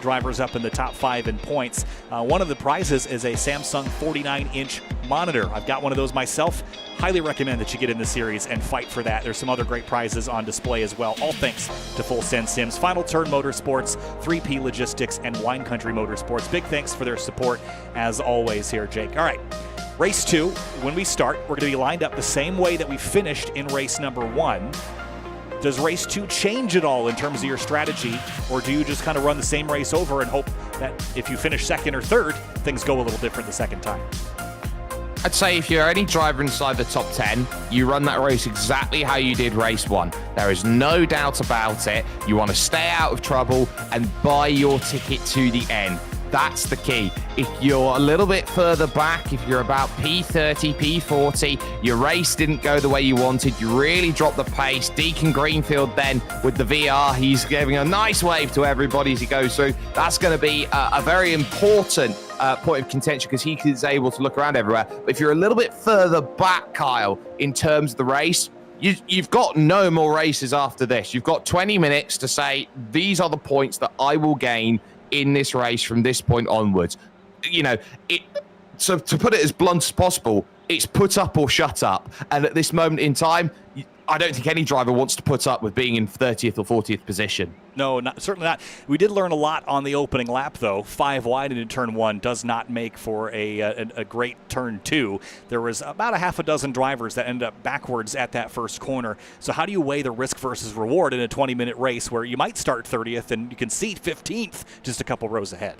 drivers up in the top 5 in points. One of the prizes is a Samsung 49-inch monitor. I've got one of those myself. Highly recommend that you get in the series and fight for that. There's some other great prizes on display as well, all thanks to Full Send Sims, Final Turn Motorsports, 3P Logistics, and Wine Country Motorsports. Big thanks for their support as always here, Jake. All right. Race 2, when we start, we're going to be lined up the same way that we finished in race number 1. Does race 2 change at all in terms of your strategy, or do you just kind of run the same race over and hope that if you finish 2nd or 3rd, things go a little different the second time? I'd say if you're any driver inside the top 10, you run that race exactly how you did race 1. There is no doubt about it. You want to stay out of trouble and buy your ticket to the end. That's the key. If you're a little bit further back, if you're about P30, P40, your race didn't go the way you wanted, you really dropped the pace. Deacon Greenfield then with the VR, he's giving a nice wave to everybody as he goes through. That's going to be a very important point of contention because he is able to look around everywhere. But if you're a little bit further back, Kyle, in terms of the race, you've got no more races after this. You've got 20 minutes to say, these are the points that I will gain in this race from this point onwards. You know, so to put it as blunt as possible, it's put up or shut up. And at this moment in time, I don't think any driver wants to put up with being in 30th or 40th position. No, certainly not. We did learn a lot on the opening lap, though. 5 wide into turn 1 does not make for a great turn 2. There was about a half a dozen drivers that ended up backwards at that first corner. So how do you weigh the risk versus reward in a 20-minute race where you might start 30th and you can see 15th just a couple rows ahead?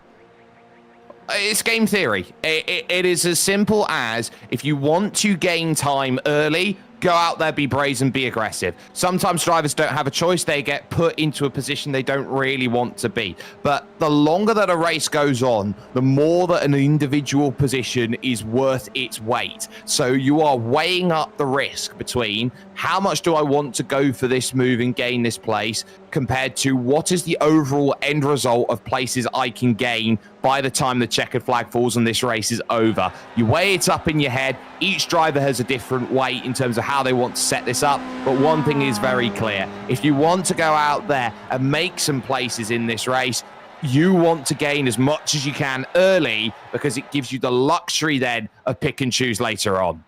It's game theory. It is as simple as if you want to gain time early, go out there, be brazen, be aggressive. Sometimes drivers don't have a choice. They get put into a position they don't really want to be. But the longer that a race goes on, the more that an individual position is worth its weight. So you are weighing up the risk between how much do I want to go for this move and gain this place compared to what is the overall end result of places I can gain by the time the checkered flag falls and this race is over. You weigh it up in your head. Each driver has a different weight in terms of how they want to set this up. But one thing is very clear. If you want to go out there and make some places in this race, you want to gain as much as you can early because it gives you the luxury then of pick and choose later on.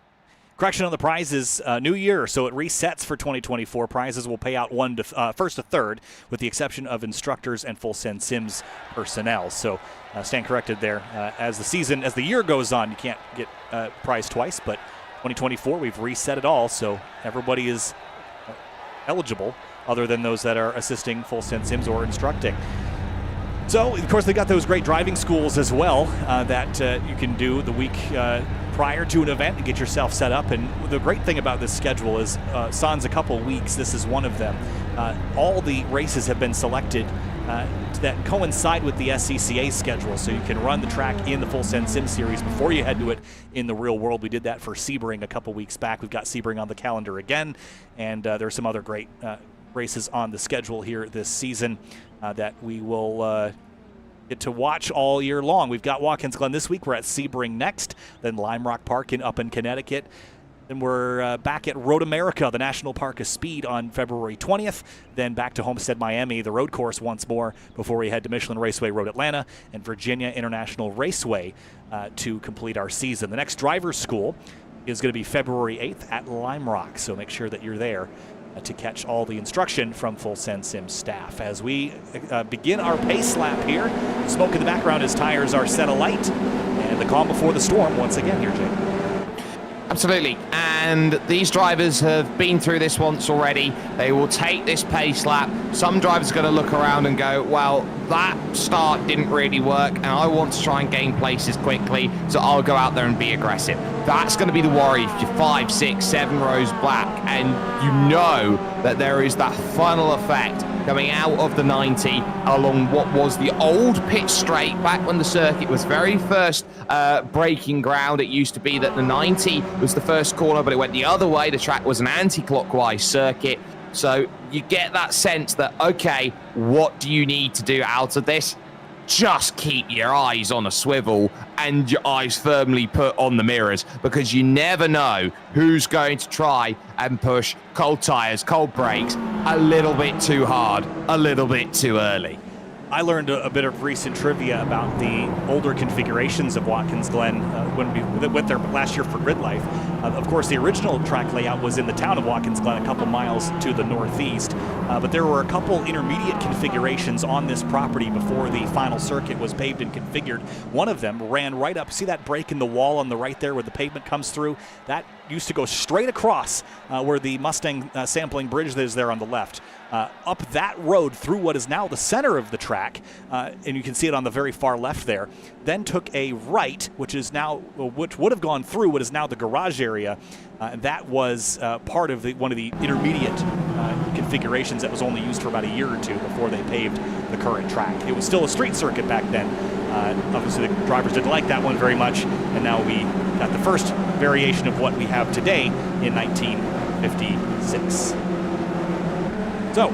Correction on the prizes, new year, so it resets for 2024. Prizes will pay out first to third, with the exception of instructors and Full Send Sims personnel. So stand corrected there. As the year goes on, you can't get prize twice, but 2024, we've reset it all, so everybody is eligible, other than those that are assisting Full Send Sims or instructing. So, of course, they got those great driving schools as well that you can do the week prior to an event to get yourself set up. And the great thing about this schedule is sans a couple weeks, this is one of them. All the races have been selected that coincide with the SCCA schedule, so you can run the track in the Full Send Sim series before you head to it in the real world. We did that for Sebring a couple weeks back. We've got Sebring on the calendar again, and there are some other great races on the schedule here this season that we will get to watch all year long. We've got Watkins Glen this week. We're at Sebring next, then Lime Rock Park up in Connecticut. Then we're back at Road America, the National Park of Speed, on February 20th. Then back to Homestead, Miami, the road course once more before we head to Michelin Raceway Road Atlanta and Virginia International Raceway to complete our season. The next driver's school is going to be February 8th at Lime Rock, so make sure that you're there to catch all the instruction from Full Send Sim staff. As we begin our pace lap here, smoke in the background as tires are set alight, and the calm before the storm once again here, Jake. Absolutely, and these drivers have been through this once already. They will take this pace lap. Some drivers are going to look around and go, well, that start didn't really work, and I want to try and gain places quickly, so I'll go out there and be aggressive. That's going to be the worry if you're 5, 6, 7 rows back, and you know that there is that funnel effect coming out of the 90 along what was the old pitch straight back when the circuit was very first breaking ground. It used to be that the 90 was the first corner, but it went the other way. The track was an anti-clockwise circuit. So you get that sense that, okay, what do you need to do out of this? Just keep your eyes on a swivel and your eyes firmly put on the mirrors, because you never know who's going to try and push cold tires, cold brakes a little bit too hard, a little bit too early. I learned a bit of recent trivia about the older configurations of Watkins Glen when we went there last year for Grid Life. Of course, the original track layout was in the town of Watkins Glen, a couple miles to the northeast, but there were a couple intermediate configurations on this property before the final circuit was paved and configured. One of them ran right up, see that break in the wall on the right there where the pavement comes through? That used to go straight across where the Mustang sampling bridge is there on the left. Up that road through what is now the center of the track, and you can see it on the very far left there, then took a right, which would have gone through what is now the garage area. That was part of one of the intermediate configurations that was only used for about a year or two before they paved the current track. It was still a street circuit back then. Obviously, the drivers didn't like that one very much, and now we got the first variation of what we have today in 1956. So,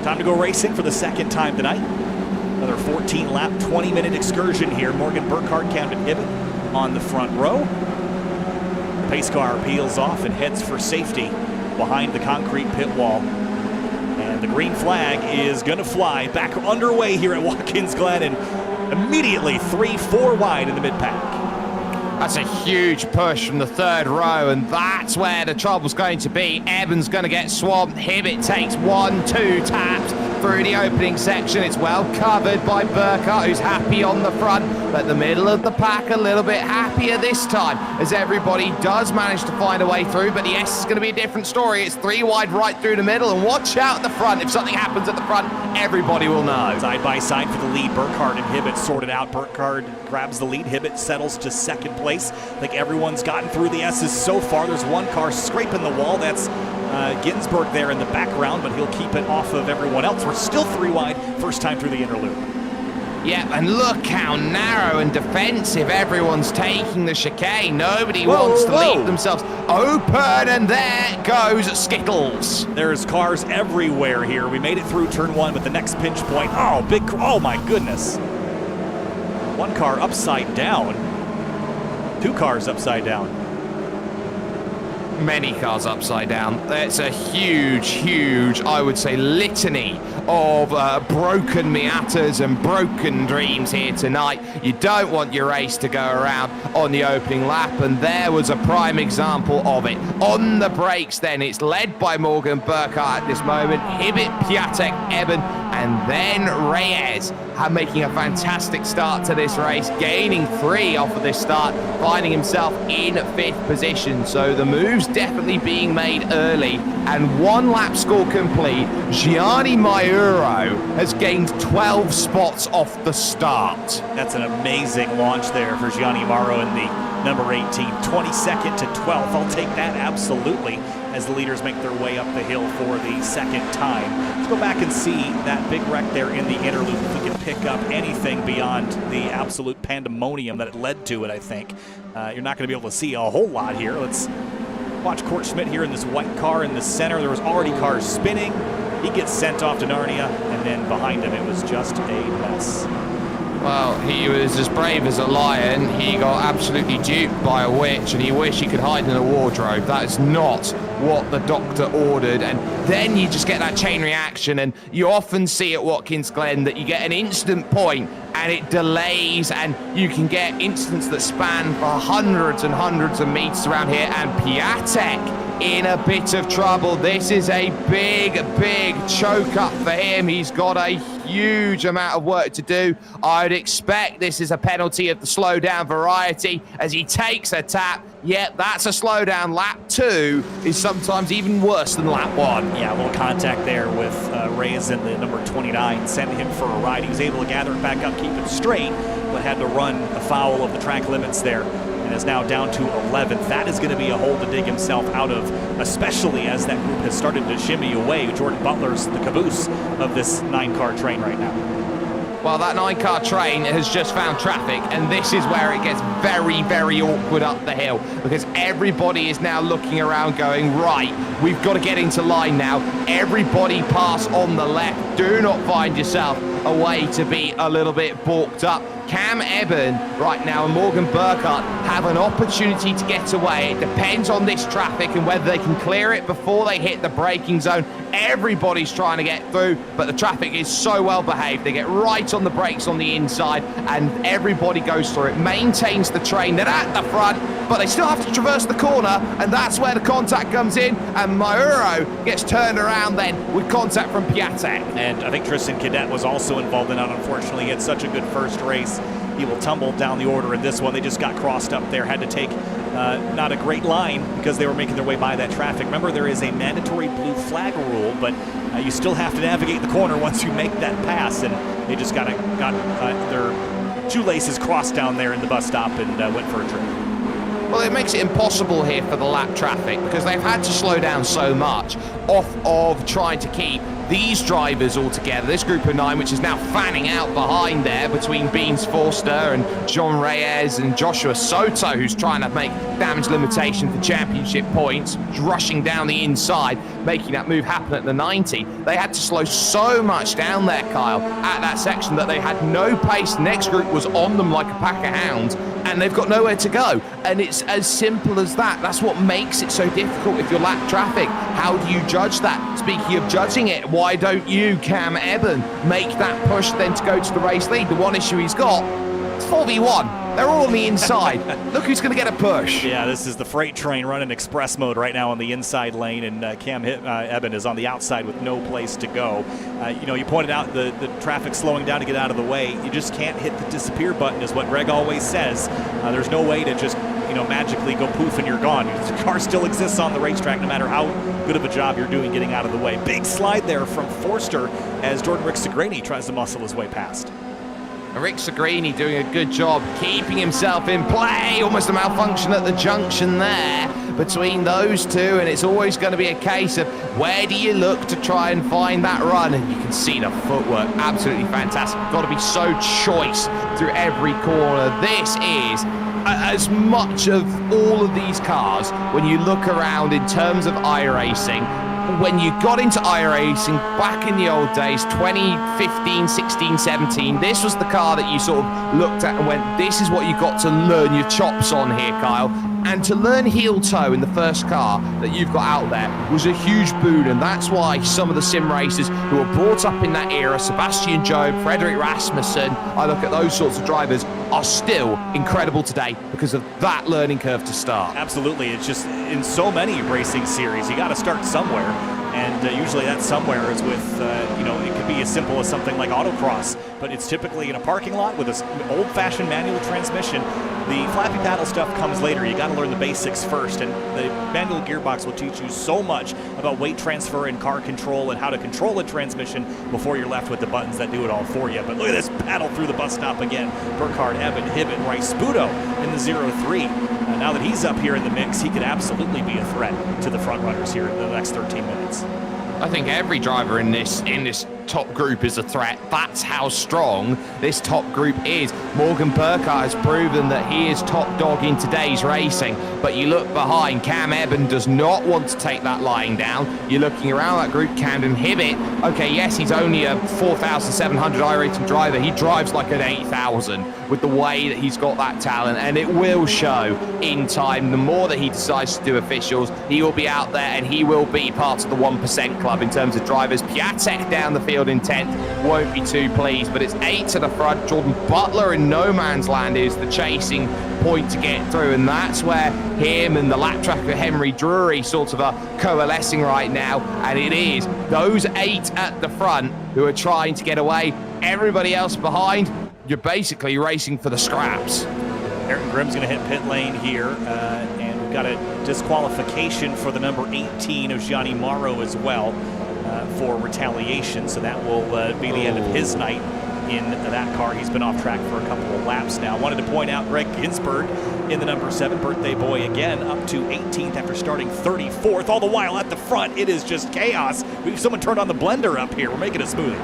time to go racing for the second time tonight. Another 14-lap, 20-minute excursion here. Morgan Burkhardt, Camden Hibbett on the front row. The pace car peels off and heads for safety behind the concrete pit wall. And the green flag is going to fly back underway here at Watkins Glen, and immediately 3-4 wide in the mid-pack. That's a huge push from the third row, and that's where the trouble's going to be. Eban's going to get swamped. Hibbett takes 1-2 taps through the opening section. It's well covered by Burkhardt, who's happy on the front, but the middle of the pack a little bit happier this time, as everybody does manage to find a way through. But the S is going to be a different story. It's 3 wide right through the middle, and watch out at the front. If something happens at the front, everybody will know. Side by side for the lead. Burkhardt and Hibbett sorted out. Burkhardt grabs the lead. Hibbett settles to second place. I think everyone's gotten through the S's so far. There's one car scraping the wall. That's Ginsburg there in the background, but he'll keep it off of everyone else. We're still 3 wide, first time through the inner loop. Yeah, and look how narrow and defensive everyone's taking the chicane. Nobody wants to leave themselves open, and there goes Skittles. There's cars everywhere here. We made it through turn 1, but the next pinch point, oh my goodness. One car upside down. 2 cars upside down. Many cars upside down. It's a huge, I would say, litany of broken Miatas and broken dreams here tonight. You don't want your race to go around on the opening lap, and there was a prime example of it. On the brakes then, it's led by Morgan Burkhardt at this moment. Hibbett, Piatek, Eben, and then Reyes making a fantastic start to this race, gaining 3 off of this start, finding himself in 5th position. So the move's definitely being made early, and 1 lap score complete. Gianni Mauro has gained 12 spots off the start. That's an amazing launch there for Gianni Mauro in the number 18, 22nd to 12th. I'll take that absolutely as the leaders make their way up the hill for the second time. Let's go back and see that big wreck there in the interlude, if we can pick up anything beyond the absolute pandemonium that it led to it, I think. You're not going to be able to see a whole lot here. Let's watch Court Schmidt here in this white car in the center. There was already cars spinning. He gets sent off to Narnia, and then behind him it was just a mess. Well, he was as brave as a lion. He got absolutely duped by a witch, and he wished he could hide in a wardrobe. That is not what the doctor ordered. And then you just get that chain reaction, and you often see at Watkins Glen that you get an instant point and it delays, and you can get incidents that span for hundreds and hundreds of meters around here. And Piatek in a bit of trouble. This is a big choke up for him. He's got a huge amount of work to do. I'd expect this is a penalty of the slowdown variety as he takes a tap. Yep, that's a slowdown. Lap 2 is sometimes even worse than lap 1. Yeah, a little contact there with Reyes in the number 29, sent him for a ride. He was able to gather it back up, keep it straight, but had to run afoul of the track limits there, and is now down to 11th. That is going to be a hole to dig himself out of, especially as that group has started to shimmy away. Jordan Butler's the caboose of this 9-car train right now. Well, that 9-car train has just found traffic, and this is where it gets very awkward up the hill, because everybody is now looking around going, right, we've got to get into line now. Everybody pass on the left. Do not find yourself a way to be a little bit balked up. Cam Eben right now and Morgan Burkhart have an opportunity to get away. It depends on this traffic and whether they can clear it before they hit the braking zone. Everybody's trying to get through, but the traffic is so well behaved. They get right on the brakes on the inside, and everybody goes through it, maintains the train. They're at the front, but they still have to traverse the corner, and that's where the contact comes in, and Mauro gets turned around then with contact from Piatek. And I think Tristan Cadet was also involved in that. Unfortunately, he had such a good first race. He will tumble down the order in this one. They just got crossed up there, had to take not a great line because they were making their way by that traffic. Remember, there is a mandatory blue flag rule, but you still have to navigate the corner once you make that pass, and they just got their shoelaces crossed down there in the bus stop and went for a trip. Well, it makes it impossible here for the lap traffic because they've had to slow down so much off of trying to keep these drivers all together. This group of 9, which is now fanning out behind there between Beans Forster and John Reyes and Joshua Soto, who's trying to make damage limitation for championship points, rushing down the inside, making that move happen at the 90. They had to slow so much down there, Kyle, at that section that they had no pace. The next group was on them like a pack of hounds, and they've got nowhere to go. And it's as simple as that. That's what makes it so difficult if you're lap traffic. How do you judge that? Speaking of judging it, why don't you, Cam Eben, make that push then to go to the race lead? The one issue he's got, it's 4v1. They're all on the inside. Look who's going to get a push. Yeah, this is the freight train running express mode right now on the inside lane, and Cam Eben is on the outside with no place to go. You pointed out the traffic slowing down to get out of the way. You just can't hit the disappear button, is what Greg always says. There's no way to just magically go poof and you're gone. The car still exists on the racetrack no matter how good of a job you're doing getting out of the way. Big slide there from Forster as Jordan Rick-Segrini tries to muscle his way past. Rick Segrini doing a good job keeping himself in play. Almost a malfunction at the junction there between those two, and it's always going to be a case of where do you look to try and find that run, and you can see the footwork, absolutely fantastic. Got to be so choice through every corner. This is as much of all of these cars, when you look around in terms of iRacing, when you got into iRacing back in the old days, 2015, 16, 17, this was the car that you sort of looked at and went, this is what you got to learn your chops on here, Kyle. And to learn heel toe in the first car that you've got out there was a huge boon, and that's why some of the sim racers who were brought up in that era, Sebastian Job, Frederick Rasmussen, I look at those sorts of drivers, are still incredible today because of that learning curve to start. Absolutely. It's just in so many racing series, you got to start somewhere. And usually that somewhere is with, it could be as simple as something like autocross, but it's typically in a parking lot with an old-fashioned manual transmission. The flappy paddle stuff comes later. You got to learn the basics first, and the manual gearbox will teach you so much about weight transfer and car control and how to control a transmission before you're left with the buttons that do it all for you. But look at this paddle through the bus stop again. Burkhardt, Evan, Hibbett, Rice, Sputo in the 0-3. Now that he's up here in the mix, he could absolutely be a threat to the front runners here in the next 13 minutes. I think every driver in this top group is a threat. That's how strong this top group is. Morgan Burkhardt has proven that he is top dog in today's racing, but you look behind, Cam Eben does not want to take that lying down. You're looking around that group, Camden Hibbett. Okay, yes, he's only a 4,700 iRacing driver. He drives like an 8,000 with the way that he's got that talent, and it will show in time. The more that he decides to do officials, he will be out there and he will be part of the 1% club in terms of drivers. Piatek down the field in 10th, won't be too pleased, but it's 8 to the front. Jordan Butler in no man's land is the chasing point to get through, and that's where him and the lap tracker Henry Drury sort of are coalescing right now, and it is those 8 at the front who are trying to get away. Everybody else behind, you're basically racing for the scraps. Ayrton Grimm's going to hit pit lane here, and we've got a disqualification for the number 18 of Gianni Morrow as well for retaliation, so that will be the end of his night in that car. He's been off track for a couple of laps now. Wanted to point out Greg Ginsburg in the number 7 birthday boy again, up to 18th after starting 34th. All the while at the front, it is just chaos. Someone turned on the blender up here. We're making it smoother.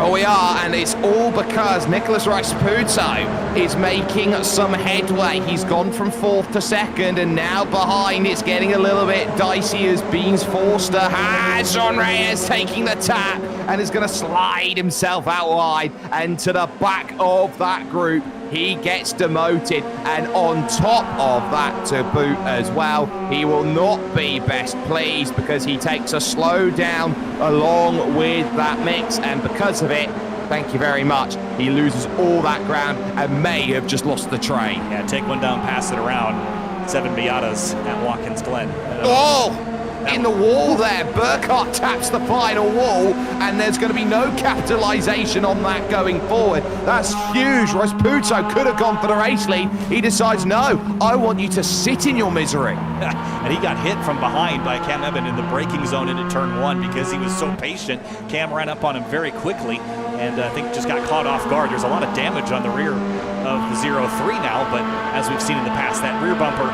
Oh, we are, and it's all because Nicholas Rice-Puto is making some headway. He's gone from 4th to 2nd, and now behind it's getting a little bit dicey as Beans Forster has Jean Reyes taking the tap and is going to slide himself out wide and to the back of that group. He gets demoted, and on top of that to boot as well, he will not be best pleased because he takes a slow down along with that mix, and because of it, thank you very much, he loses all that ground and may have just lost the train. Yeah, take one down, pass it around. 7 Miatas at Watkins Glen. Oh! In the wall there, Burkhardt taps the final wall, and there's going to be no capitalization on that going forward. That's huge. Rice-Puto could have gone for the race lead. He decides, no, I want you to sit in your misery. And he got hit from behind by Cam Eben in the braking zone into turn 1 because he was so patient. Cam ran up on him very quickly and I think just got caught off guard. There's a lot of damage on the rear of the 0-3 now, but as we've seen in the past, that rear bumper,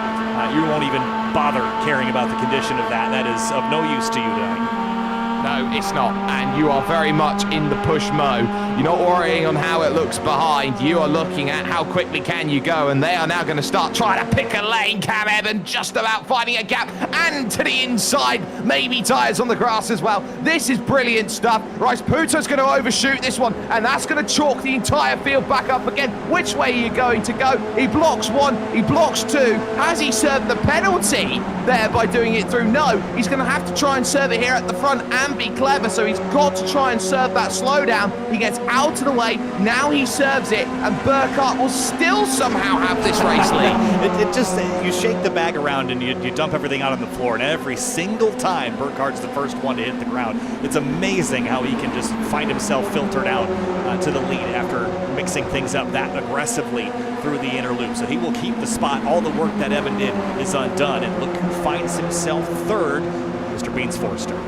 you won't even bother caring about the condition of that. That is of no use to you tonight. No, it's not, and you are very much in the push mode. You're not worrying on how it looks behind. You are looking at how quickly can you go, and they are now going to start trying to pick a lane. Cam Eben just about finding a gap, and to the inside, maybe tyres on the grass as well. This is brilliant stuff. Rice-Puto's going to overshoot this one, and that's going to chalk the entire field back up again. Which way are you going to go? He blocks 1, he blocks 2. Has he served the penalty there by doing it through? No, he's going to have to try and serve it here at the front and be clever, so he's got to try and serve that slowdown. He gets out of the way, now he serves it, and Burkhardt will still somehow have this race lead. It just, you shake the bag around and you dump everything out on the floor, and every single time Burkhardt's the first one to hit the ground. It's amazing how he can just find himself filtered out to the lead after mixing things up that aggressively through the inner loop. So he will keep the spot. All the work that Evan did is undone, and look who finds himself third, Mr. Beans Forster.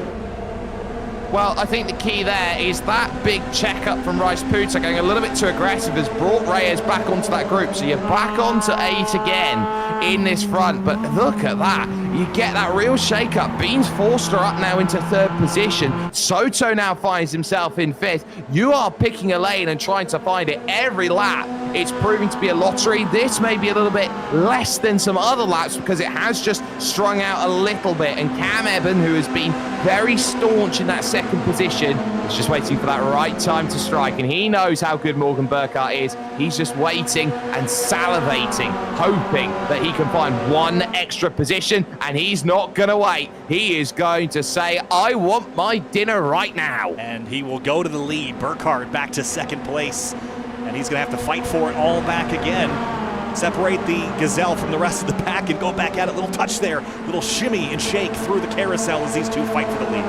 Well, I think the key there is that big checkup from Rice-Puto going a little bit too aggressive has brought Reyes back onto that group. So you're back onto 8 again in this front. But look at that. You get that real shake-up. Beans Forster up now into 3rd position. Soto now finds himself in 5th. You are picking a lane and trying to find it every lap. It's proving to be a lottery. This may be a little bit less than some other laps because it has just strung out a little bit. And Cam Eben, who has been very staunch in that 2nd position, is just waiting for that right time to strike. And he knows how good Morgan Burkhardt is. He's just waiting and salivating, hoping that he can find one extra position. And he's not going to wait. He is going to say, I want my dinner right now. And he will go to the lead. Burkhardt back to 2nd place. And he's going to have to fight for it all back again. separate the Gazelle from the rest of the pack and go back at it. Little touch there, little shimmy and shake through the carousel as these two fight for the lead.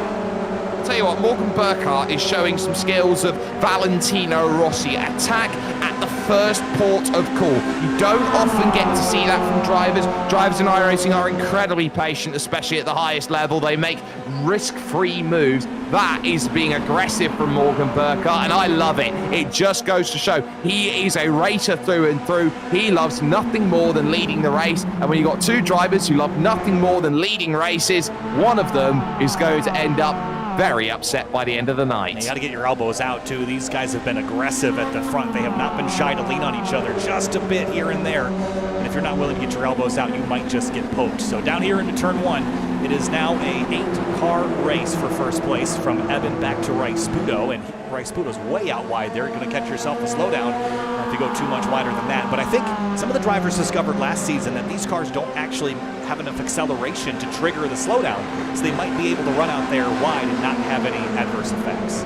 Tell you what, Morgan Burkhart is showing some skills of Valentino Rossi. Attack at the first port of call. You don't often get to see that from drivers. Drivers in iRacing are incredibly patient, especially at the highest level. They make risk-free moves. That is being aggressive from Morgan Burkhart, and I love it. It just goes to show he is a racer through and through. He loves nothing more than leading the race, and when you've got two drivers who love nothing more than leading races, one of them is going to end up very upset by the end of the night. You got to get your elbows out, too. These guys have been aggressive at the front. They have not been shy to lean on each other just a bit here and there. And if you're not willing to get your elbows out, you might just get poked. So down here into turn one, it is now a 8-car race for first place from Evan back to Rice-Pudo. And Rice-Pudo's way out wide there. You're going to catch yourself a slowdown if you go too much wider than that. But I think some of the drivers discovered last season that these cars don't actually have enough acceleration to trigger the slowdown, so they might be able to run out there wide and not have any adverse effects.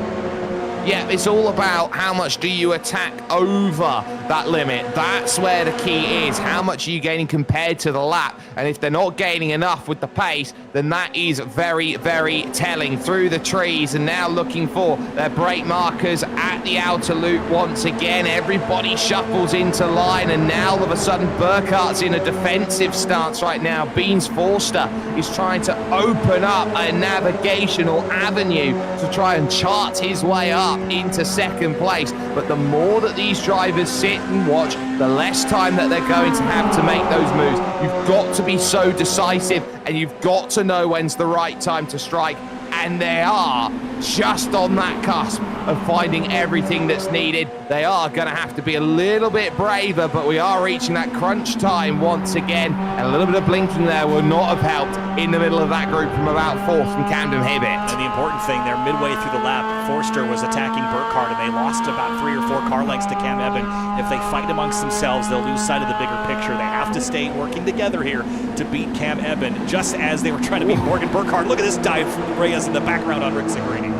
Yeah, it's all about how much do you attack over that limit. That's where the key is. How much are you gaining compared to the lap? And if they're not gaining enough with the pace, then that is very, very telling. Through the trees, and now looking for their brake markers at the outer loop once again. Everybody shuffles into line, and now all of a sudden Burkhart's in a defensive stance right now. Beans Forster is trying to open up a navigational avenue to try and chart his way up into second place. But the more that these drivers sit and watch, the less time that they're going to have to make those moves. You've got to be so decisive, and you've got to know when's the right time to strike. And they are just on that cusp of finding everything that's needed. They are going to have to be a little bit braver, but we are reaching that crunch time once again. And a little bit of blinking there will not have helped in the middle of that group from about fourth from Camden Hibbett. And the important thing there, midway through the lap, Forster was attacking Burkhardt, and they lost about 3 or 4 car lengths to Cam Evan. If they fight amongst themselves, they'll lose sight of the bigger picture. They have to stay working together here to beat Cam Evan, just as they were trying to beat Morgan Burkhardt. Look at this dive from Reyes in the background on Rick Zagrini.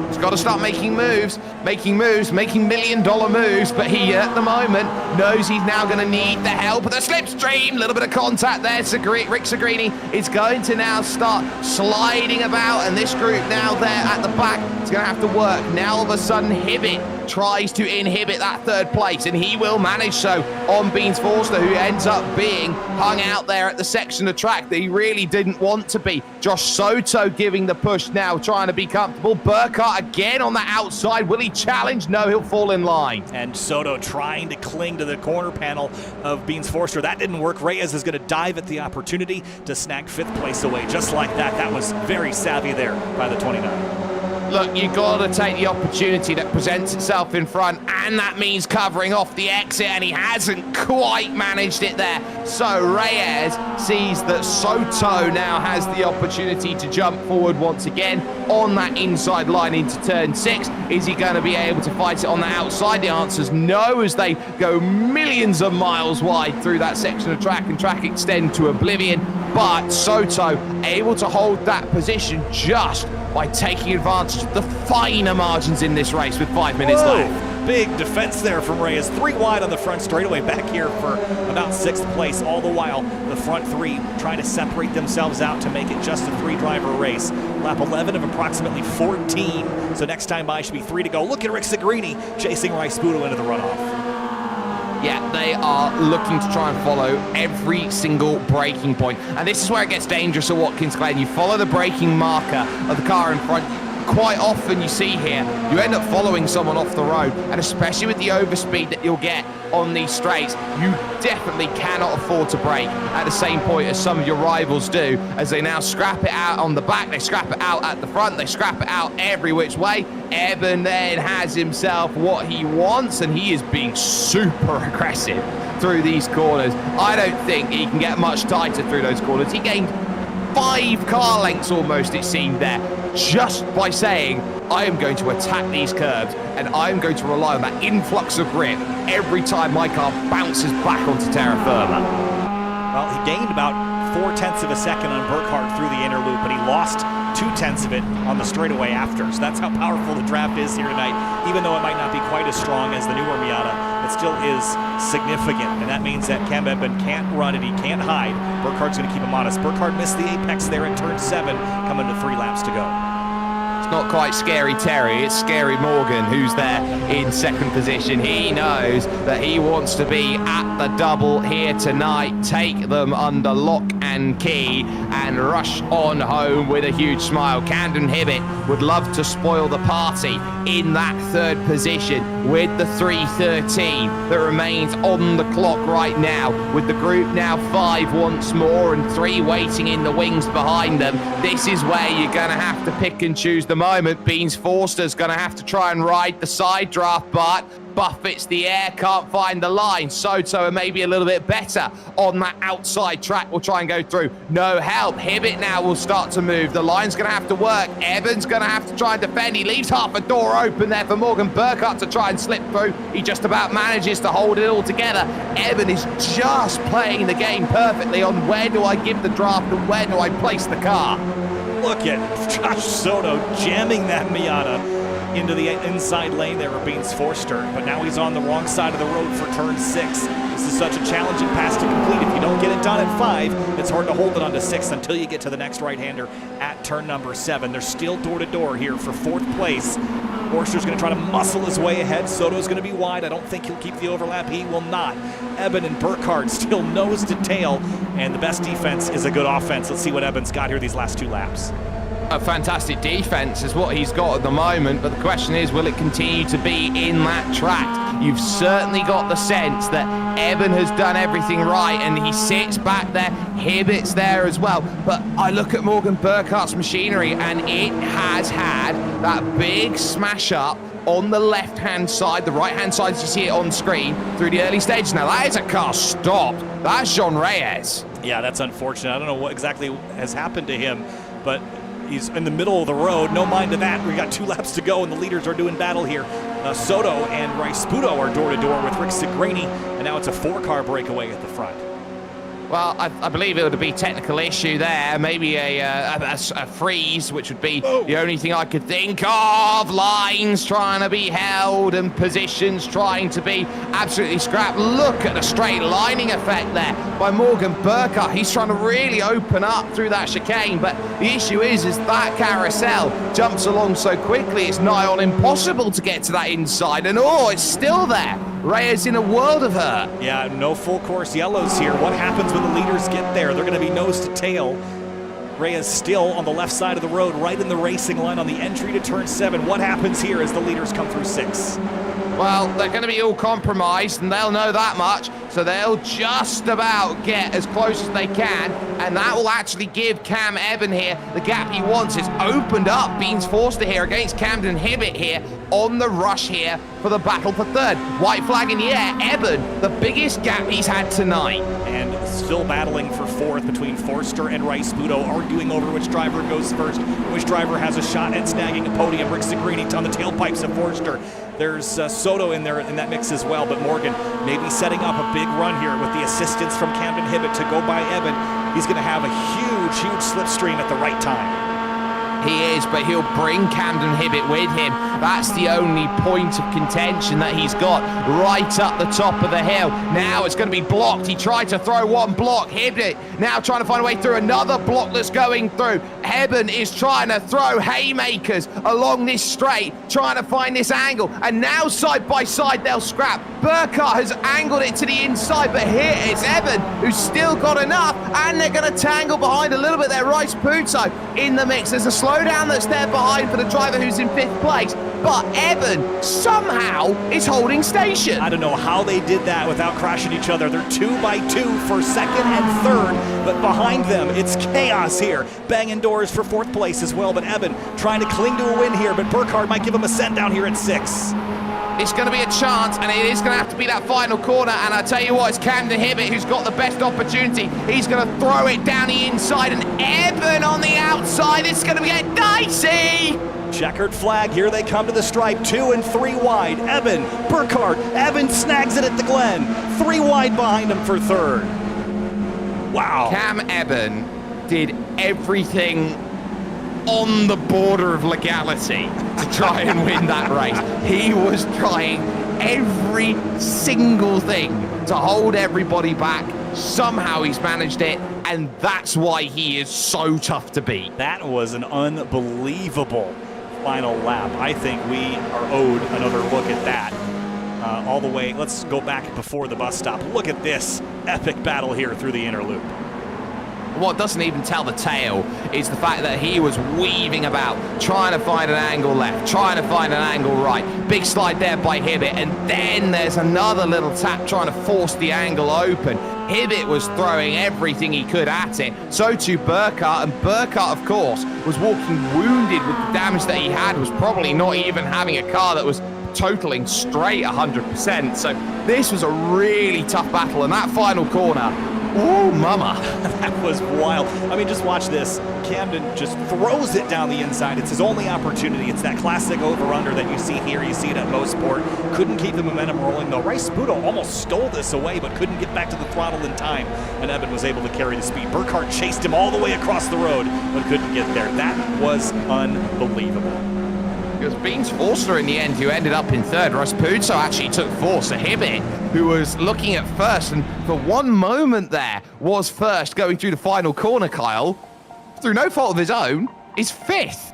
He's got to start making moves, making million-dollar moves, but he, at the moment, knows he's now going to need the help of the slipstream. A little bit of contact there. Rick Zagrini is going to now start sliding about, and this group now there at the back is going to have to work. Now, all of a sudden, Hibbett tries to inhibit that third place, and he will manage so on Beans Forster, who ends up being hung out there at the section of track that he really didn't want to be. Josh Soto giving the push now, trying to be comfortable. Burkhardt again on the outside. Will he challenge? No, he'll fall in line. And Soto trying to cling to the corner panel of Beans Forster. That didn't work. Reyes is going to dive at the opportunity to snag 5th place away just like that. That was very savvy there by the 29. Look, you've got to take the opportunity that presents itself in front, and that means covering off the exit, and he hasn't quite managed it there. So Reyes sees that Soto now has the opportunity to jump forward once again on that inside line into turn 6. Is he going to be able to fight it on the outside? The answer is no, as they go millions of miles wide through that section of track, and track extend to oblivion. But Soto able to hold that position just by taking advantage of the finer margins in this race with 5 minutes left. Big defense there from Reyes. 3 wide on the front straightaway back here for about 6th place. All the while, the front 3 trying to separate themselves out to make it just a 3-driver race. Lap 11 of approximately 14. So next time by should be 3 to go. Look at Rick Zagrini chasing Rice-Pudo into the runoff. Yeah, they are looking to try and follow every single braking point. And this is where it gets dangerous at Watkins Glen. You follow the braking marker of the car in front. Quite often you see here, you end up following someone off the road, and especially with the overspeed that you'll get on these straights, you definitely cannot afford to brake at the same point as some of your rivals do, as they now scrap it out on the back, they scrap it out at the front, they scrap it out every which way. Evan then has himself what he wants, and he is being super aggressive through these corners. I don't think he can get much tighter through those corners. He gained 5 car lengths almost, it seemed there, just by saying, I am going to attack these curbs, and I'm going to rely on that influx of grip every time my car bounces back onto terra firma. Well, he gained about 4/10 of a second on Burkhardt through the inner loop, but he lost 2/10 of it on the straightaway after. So that's how powerful the draft is here tonight. Even though it might not be quite as strong as the newer Miata, it still is significant, and that means that Cam Eben can't run and he can't hide. Burkhardt's going to keep him honest. Burkhardt missed the apex there at turn 7, coming to 3 laps to go. Not quite Scary Terry, it's Scary Morgan who's there in second position. He knows that he wants to be at the double here tonight, take them under lock and key and rush on home with a huge smile. Camden Hibbett would love to spoil the party in that third position with the 3:13 that remains on the clock right now, with the group now 5 once more and 3 waiting in the wings behind them. This is where you're going to have to pick and choose the moment. Beans Forster's going to have to try and ride the side draft, but buffets the air, can't find the line. Soto are maybe a little bit better on that outside track. We'll try and go through. No help. Hibbett now will start to move. The line's going to have to work. Evans going to have to try and defend. He leaves half a door open there for Morgan Burkhardt to try and slip through. He just about manages to hold it all together. Evan is just playing the game perfectly on where do I give the draft and where do I place the car. Look at Josh Soto jamming that Miata into the inside lane there of Beans Forster, but now he's on the wrong side of the road for turn 6. This is such a challenging pass to complete. If you don't get it done at 5, it's hard to hold it onto 6 until you get to the next right-hander at turn number 7. They're still door-to-door here for 4th place. Forster's going to try to muscle his way ahead. Soto's going to be wide. I don't think he'll keep the overlap. He will not. Eben and Burkhardt still nose to tail, and the best defense is a good offense. Let's see what Eben's got here these last 2 laps. A fantastic defense is what he's got at the moment, but the question is, will it continue to be in that track? You've certainly got the sense that Eben has done everything right and he sits back there. Hibbett's there as well, but I look at Morgan Burkhardt's machinery and it has had that big smash up on the left-hand side, the right-hand side as you see it on screen through the early stages. Now that is a car stopped. That's Jean Reyes. Yeah, that's unfortunate. I don't know what exactly has happened to him, but he's in the middle of the road. No mind to that. We got 2 laps to go, and the leaders are doing battle here. Soto and Rice-Puto are door-to-door with Rick Segrini, and now it's a 4-car breakaway at the front. Well, I believe it would be a technical issue there, maybe a freeze, which would be the only thing I could think of. Lines trying to be held and positions trying to be absolutely scrapped. Look at the straight lining effect there by Morgan Burkhardt. He's trying to really open up through that chicane, but the issue is that carousel jumps along so quickly, it's nigh on impossible to get to that inside, and it's still there. Reyes in a world of hurt. Yeah, no full course yellows here. What happens when the leaders get there? They're going to be nose to tail. Reyes still on the left side of the road, right in the racing line on the entry to turn 7. What happens here as the leaders come through 6? Well, they're going to be all compromised, and they'll know that much, so they'll just about get as close as they can, and that will actually give Cam Eben here the gap he wants. It's opened up Beans Forster here against Camden Hibbett here on the rush here for the battle for 3rd. White flag in the air. Eben, the biggest gap he's had tonight. And still battling for 4th between Forster and Rice-Puto, arguing over which driver goes first, which driver has a shot at snagging a podium. Rick Segrini on the tailpipes of Forster. There's Soto in there in that mix as well, but Morgan maybe setting up a big run here with the assistance from Camden Hibbett to go by Eben. He's going to have a huge slipstream at the right time. He is, but he'll bring Camden Hibbett with him. That's the only point of contention that he's got right up the top of the hill. Now it's going to be blocked. He tried to throw one block. Hibbett now trying to find a way through another block that's going through. Eben is trying to throw haymakers along this straight, trying to find this angle. And now side by side they'll scrap. Burkhardt has angled it to the inside, but here it's Eben who's still got enough, and they're going to tangle behind a little bit there. Rice-Puto in the mix. There's a slowdown that's there behind for the driver who's in 5th place, but Eben somehow is holding station. I don't know how they did that without crashing each other. They're 2 by 2 for 2nd and 3rd, but behind them it's chaos here. Banging doors for 4th place as well, but Eben trying to cling to a win here, but Burkhardt might give him a send down here at 6. It's going to be a chance, and it is going to have to be that final corner, and I tell you what, it's Camden Hibbett who's got the best opportunity. He's going to throw it down the inside, and Eben on the outside. It's going to get dicey. Checkered flag, here they come to the stripe, 2 and 3 wide. Eben, Burkhardt, Eben snags it at the Glen. 3 wide behind him for 3rd. Wow. Cam Eben did everything on the border of legality to try and win that race. He was trying every single thing to hold everybody back. Somehow he's managed it, and that's why he is so tough to beat. That was an unbelievable final lap. I think we are owed another look at that. All the way, let's go back before the bus stop. Look at this epic battle here through the inner loop. What doesn't even tell the tale is the fact that he was weaving about, trying to find an angle left, trying to find an angle right. Big slide there by Hibbett, and then there's another little tap trying to force the angle open. Hibbett was throwing everything he could at it. So too Burkhardt, and Burkhardt, of course, was walking wounded with the damage that he had, was probably not even having a car that was totaling straight 100%. So this was a really tough battle, and that final corner, oh mama. That was wild. I mean, just watch this. Camden just throws it down the inside. It's his only opportunity. It's that classic over-under that you see here. You see it at Mosport. Couldn't keep the momentum rolling, though. Rice Sputo almost stole this away, but couldn't get back to the throttle in time, and Evan was able to carry the speed. Burkhardt chased him all the way across the road, but couldn't get there. That was unbelievable. It was Beans Forster in the end who ended up in third. Rasputo actually took fourth. So Hibbett, who was looking at first and for one moment there was first going through the final corner, Kyle, through no fault of his own, is fifth.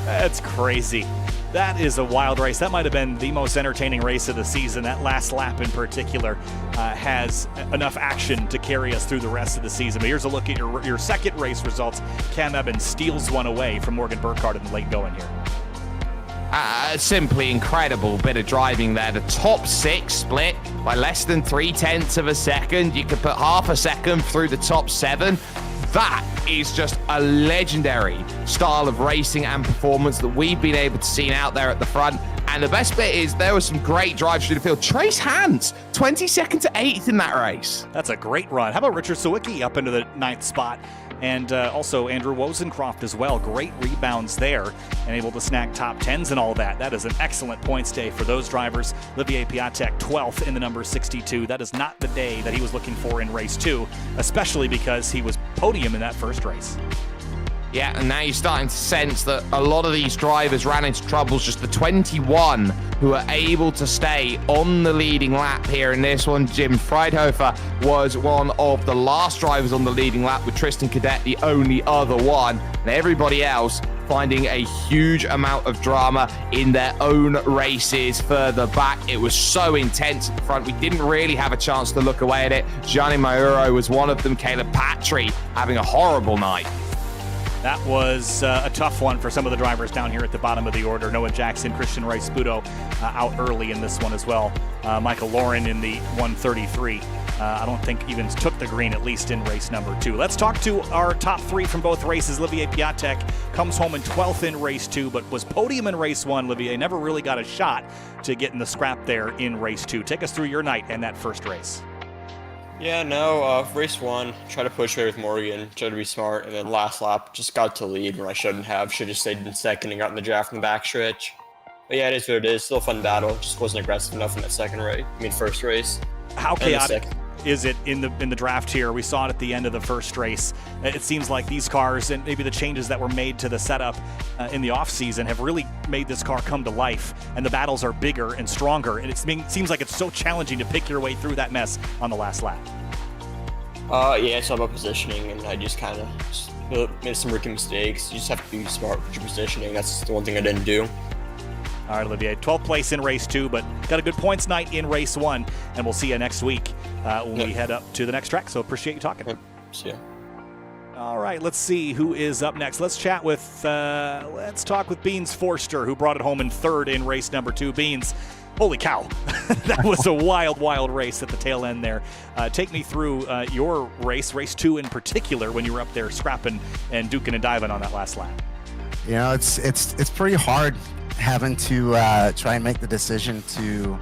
That's crazy. That is a wild race. That might have been the most entertaining race of the season. That last lap in particular has enough action to carry us through the rest of the season. But here's a look at your second race results. Cam Evans steals one away from Morgan Burkhardt in the late going here. Simply incredible bit of driving there. The top six split by less than 0.3 of a second. You could put half a second through the top seven. That is just a legendary style of racing and performance that we've been able to see out there at the front. And the best bit is there were some great drives through the field. Trace Hans, 22nd to 8th in that race. That's a great run. How about Richard Sawicki up into the 9th spot? And also Andrew Wozencroft as well. Great rebounds there and able to snag top 10s and all that. That is an excellent points day for those drivers. Olivier Piatek 12th in the number 62. That is not the day that he was looking for in race 2, especially because he was podium in that first race. Yeah, and now you're starting to sense that a lot of these drivers ran into troubles. Just the 21 who are able to stay on the leading lap here in this one. Jim Friedhofer was one of the last drivers on the leading lap, with Tristan Cadet the only other one. And everybody else finding a huge amount of drama in their own races further back. It was so intense at the front. We didn't really have a chance to look away at it. Gianni Mauro was one of them. Caleb Patry having a horrible night. That was a tough one for some of the drivers down here at the bottom of the order. Noah Jackson, Christian Rice Sputo out early in this one as well. Michael Lauren in the 133. I don't think even took the green, at least in race number 2. Let's talk to our top 3 from both races. Olivier Piatek comes home in 12th in race 2, but was podium in race 1. Olivier never really got a shot to get in the scrap there in race 2. Take us through your night and that first race. Yeah, no, race 1, try to push away with Morgan, try to be smart, and then last lap, just got to lead when I shouldn't have. Should have stayed in second and gotten the draft in the backstretch. But yeah, it is what it is. Still a fun battle. Just wasn't aggressive enough in that first race. How chaotic is it in the draft here? We saw it at the end of the first race. It seems like these cars and maybe the changes that were made to the setup in the offseason have really made this car come to life, and the battles are bigger and stronger, and it seems like it's so challenging to pick your way through that mess on the last lap. Yeah, it's all about positioning, and I just kind of made some rookie mistakes. You just have to be smart with your positioning. That's the one thing I didn't do. All right, Olivier, 12th place in race 2, but got a good points night in race 1, and we'll see you next week when we head up to the next track. So appreciate you talking. Yep. See ya. All right, let's see who is up next. Let's talk with Beans Forster, who brought it home in 3rd in race number 2. Beans, holy cow. That was a wild, wild race at the tail end there. Take me through your race 2 in particular, when you were up there scrapping and duking and diving on that last lap. You know, it's pretty hard having to try and make the decision to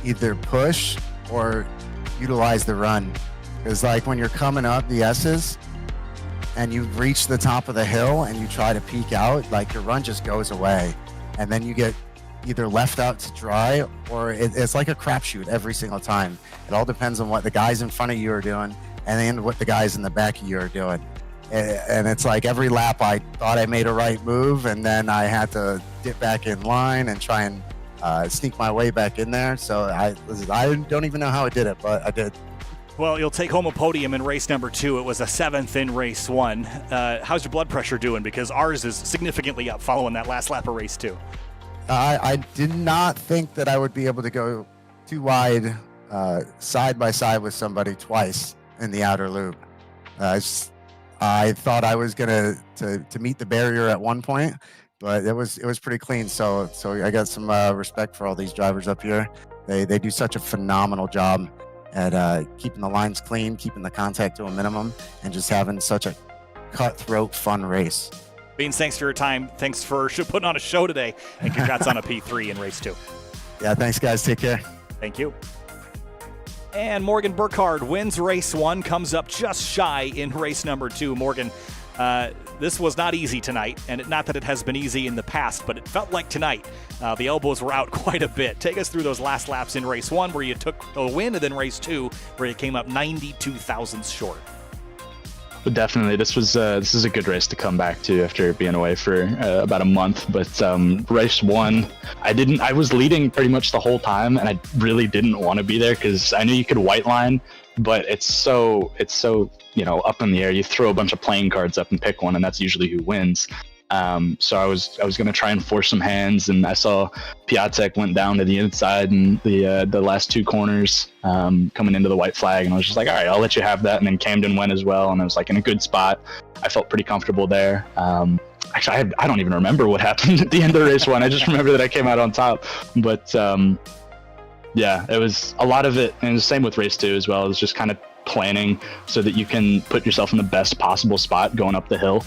either push or utilize the run. Because like when you're coming up the S's and you've reached the top of the hill and you try to peek out, like your run just goes away. And then you get either left out to dry, or it's like a crapshoot every single time. It all depends on what the guys in front of you are doing and then what the guys in the back of you are doing. And it's like every lap I thought I made a right move, and then I had to get back in line and try and sneak my way back in there. So I don't even know how I did it, but I did. Well, you'll take home a podium in race number 2. It was a 7th in race 1. How's your blood pressure doing? Because ours is significantly up following that last lap of race 2. I did not think that I would be able to go too wide side by side with somebody twice in the outer loop. I thought I was gonna to meet the barrier at one point, but it was pretty clean. So I got some respect for all these drivers up here. They do such a phenomenal job at keeping the lines clean, keeping the contact to a minimum, and just having such a cutthroat, fun race. Beans, thanks for your time. Thanks for putting on a show today, and congrats on a P3 in race 2. Yeah, thanks, guys. Take care. Thank you. And Morgan Burkhardt wins race 1, comes up just shy in race number 2. Morgan, this was not easy tonight, and not that it has been easy in the past, but it felt like tonight the elbows were out quite a bit. Take us through those last laps in race 1 where you took a win, and then race 2 where you came up 92 thousandths short. But definitely, this is a good race to come back to after being away for about a month. But race 1, I was leading pretty much the whole time, and I really didn't want to be there because I knew you could white line, but it's so up in the air. You throw a bunch of playing cards up and pick one, and that's usually who wins. So I was going to try and force some hands, and I saw Piatek went down to the inside in the last 2 corners coming into the white flag, and I was just like, all right, I'll let you have that. And then Camden went as well, and I was like in a good spot. I felt pretty comfortable there. Actually, I don't even remember what happened at the end of race 1. I just remember that I came out on top. But yeah, it was a lot of it, and the same with race 2 as well. It was just kind of planning so that you can put yourself in the best possible spot going up the hill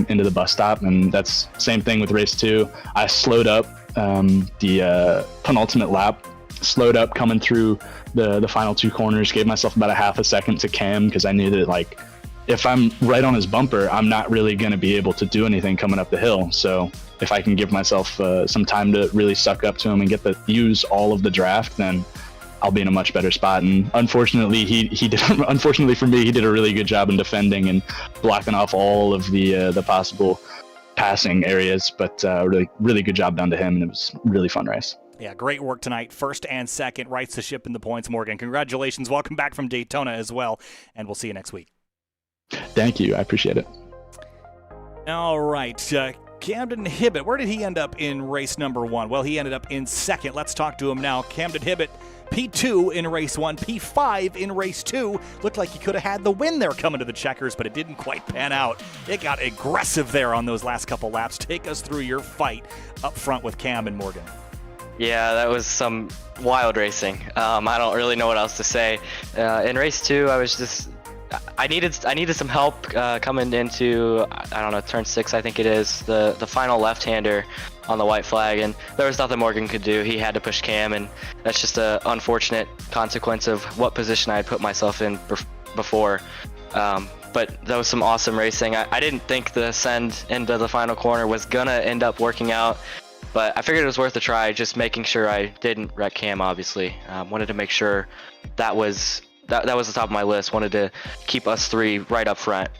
into the bus stop. And that's same thing with race 2. I slowed up the penultimate lap, slowed up coming through the final 2 corners, gave myself about a half a second to Cam because I knew that, like, if I'm right on his bumper, I'm not really going to be able to do anything coming up the hill. So if I can give myself some time to really suck up to him and use all of the draft, then I'll be in a much better spot. And unfortunately, he did. Unfortunately for me, he did a really good job in defending and blocking off all of the possible passing areas. But really good job done to him, and it was a really fun race. Yeah, great work tonight. First and second, rights the ship in the points. Morgan, congratulations. Welcome back from Daytona as well, and we'll see you next week. Thank you. I appreciate it. All right. Camden Hibbett, where did he end up in race number 1? Well, he ended up in second. Let's talk to him now. Camden Hibbett, P2 in race 1, P5 in race 2. Looked like he could have had the win there coming to the checkers, but it didn't quite pan out. It got aggressive there on those last couple laps. Take us through your fight up front with Cam and Morgan. Yeah, that was some wild racing. I don't really know what else to say. In race 2, I needed some help coming into, I don't know, turn 6, I think it is, the final left-hander on the white flag, and there was nothing Morgan could do. He had to push Cam, and that's just an unfortunate consequence of what position I had put myself in before. But that was some awesome racing. I didn't think the send into the final corner was gonna end up working out, but I figured it was worth a try, just making sure I didn't wreck Cam, obviously. Wanted to make sure that was the top of my list. Wanted to keep us 3 right up front.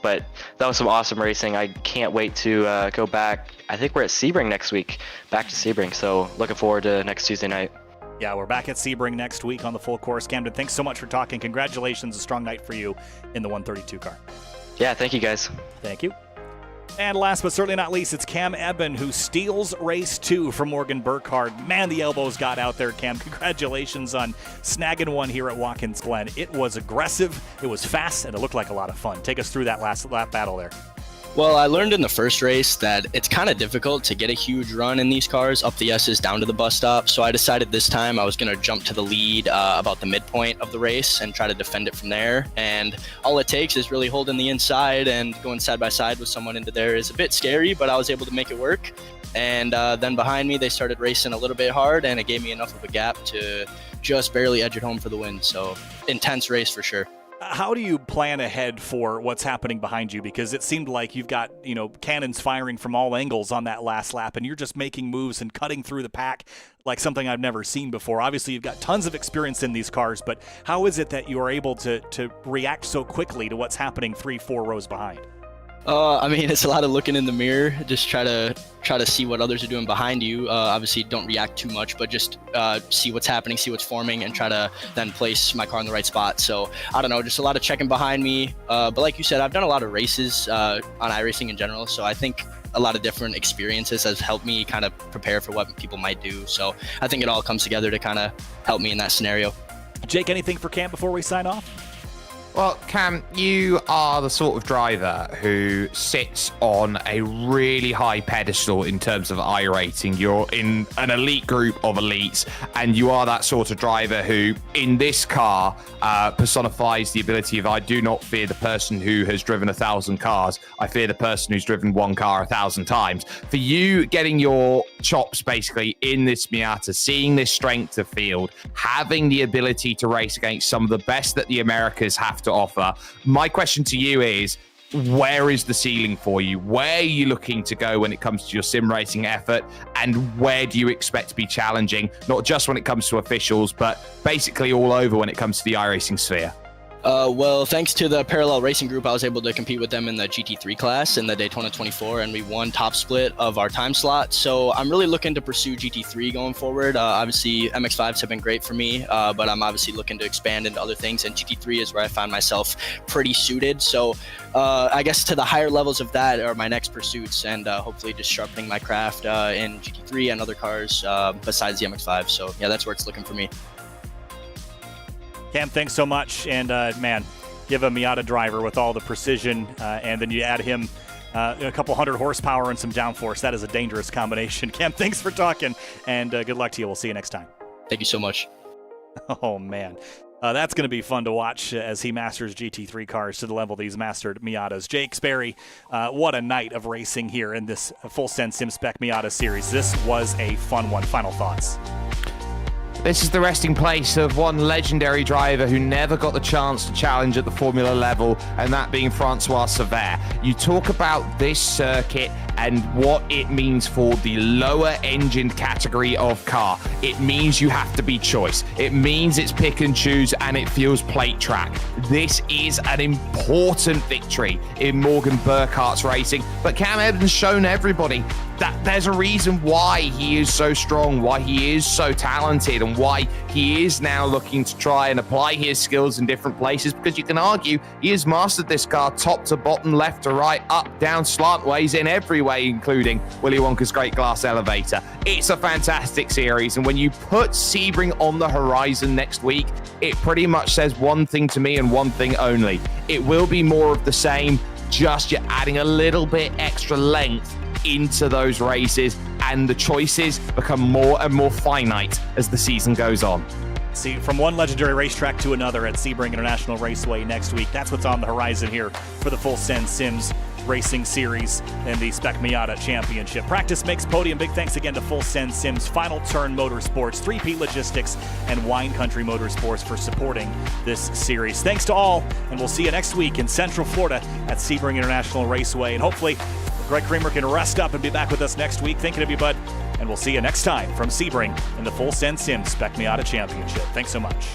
But that was some awesome racing. I can't wait to go back. I think we're at Sebring next week, back to Sebring. So looking forward to next Tuesday night. Yeah, we're back at Sebring next week on the full course. Camden, thanks so much for talking. Congratulations, a strong night for you in the 132 car. Yeah, thank you guys. Thank you. And last but certainly not least, it's Cam Eben who steals race 2 from Morgan Burkhardt. Man, the elbows got out there, Cam. Congratulations on snagging one here at Watkins Glen. It was aggressive, it was fast, and it looked like a lot of fun. Take us through that last lap battle there. Well, I learned in the first race that it's kind of difficult to get a huge run in these cars up the S's down to the bus stop, so I decided this time I was going to jump to the lead about the midpoint of the race and try to defend it from there. And all it takes is really holding the inside, and going side by side with someone into there is a bit scary, but I was able to make it work. And then behind me, they started racing a little bit hard, and it gave me enough of a gap to just barely edge it home for the win. So intense race for sure. How do you plan ahead for what's happening behind you? Because it seemed like you've got, cannons firing from all angles on that last lap, and you're just making moves and cutting through the pack like something I've never seen before. Obviously, you've got tons of experience in these cars, but how is it that you are able to react so quickly to what's happening 3-4 rows behind? I mean, it's a lot of looking in the mirror. Just try to see what others are doing behind you. Obviously, don't react too much, but just see what's happening, see what's forming, and try to then place my car in the right spot. So I don't know, just a lot of checking behind me. But like you said, I've done a lot of races on iRacing in general, so I think a lot of different experiences has helped me kind of prepare for what people might do. So I think it all comes together to kind of help me in that scenario. Jake, anything for Cam before we sign off? Well, Cam, you are the sort of driver who sits on a really high pedestal in terms of iRacing. You're in an elite group of elites, and you are that sort of driver who, in this car, personifies the ability of I do not fear the person who has driven 1,000 cars. I fear the person who's driven one car 1,000 times. For you, getting your chops basically in this Miata, seeing this strength of field, having the ability to race against some of the best that the Americas have to offer. My question to you is, where is the ceiling for you? Where are you looking to go when it comes to your sim racing effort? And where do you expect to be challenging, not just when it comes to officials, but basically all over when it comes to the iRacing sphere? Well, thanks to the Parallel Racing Group, I was able to compete with them in the GT3 class in the Daytona 24, and we won top split of our time slot. So I'm really looking to pursue GT3 going forward. Obviously, MX-5s have been great for me, but I'm obviously looking to expand into other things, and GT3 is where I find myself pretty suited. So I guess to the higher levels of that are my next pursuits, and hopefully just sharpening my craft in GT3 and other cars besides the MX-5. So yeah, that's where it's looking for me. Cam, thanks so much. And, man, give a Miata driver with all the precision, and then you add him a couple hundred horsepower and some downforce. That is a dangerous combination. Cam, thanks for talking, and good luck to you. We'll see you next time. Thank you so much. Oh, man. That's going to be fun to watch as he masters GT3 cars to the level that he's mastered Miatas. Jake Sperry, what a night of racing here in this Full Send Sim Spec Miata series. This was a fun one. Final thoughts. This is the resting place of one legendary driver who never got the chance to challenge at the Formula level, and that being Francois Sever. You talk about this circuit and what it means for the lower engined category of car. It means you have to be choice. It means it's pick and choose, and it feels plate track. This is an important victory in Morgan Burkhart's racing, but Cam Evans shown everybody that there's a reason why he is so strong, why he is so talented, and why he is now looking to try and apply his skills in different places, because you can argue he has mastered this car top to bottom, left to right, up, down, slantways, in every way, including Willy Wonka's Great Glass Elevator. It's a fantastic series, and when you put Sebring on the horizon next week, it pretty much says one thing to me and one thing only. It will be more of the same, just you're adding a little bit extra length into those races, and the choices become more and more finite as the season goes on. See, from one legendary racetrack to another at Sebring International Raceway next week. That's what's on the horizon here for the Full Send Sims Racing Series and the Spec Miata Championship. Practice makes podium. Big thanks again to Full Send Sims, Final Turn Motorsports, 3P Logistics, and Wine Country Motorsports for supporting this series. Thanks to all, and we'll see you next week in Central Florida at Sebring International Raceway. And hopefully, Greg Creamer can rest up and be back with us next week. Thinking of you, bud. And we'll see you next time from Sebring in the Full Send Sims Spec Miata Championship. Thanks so much.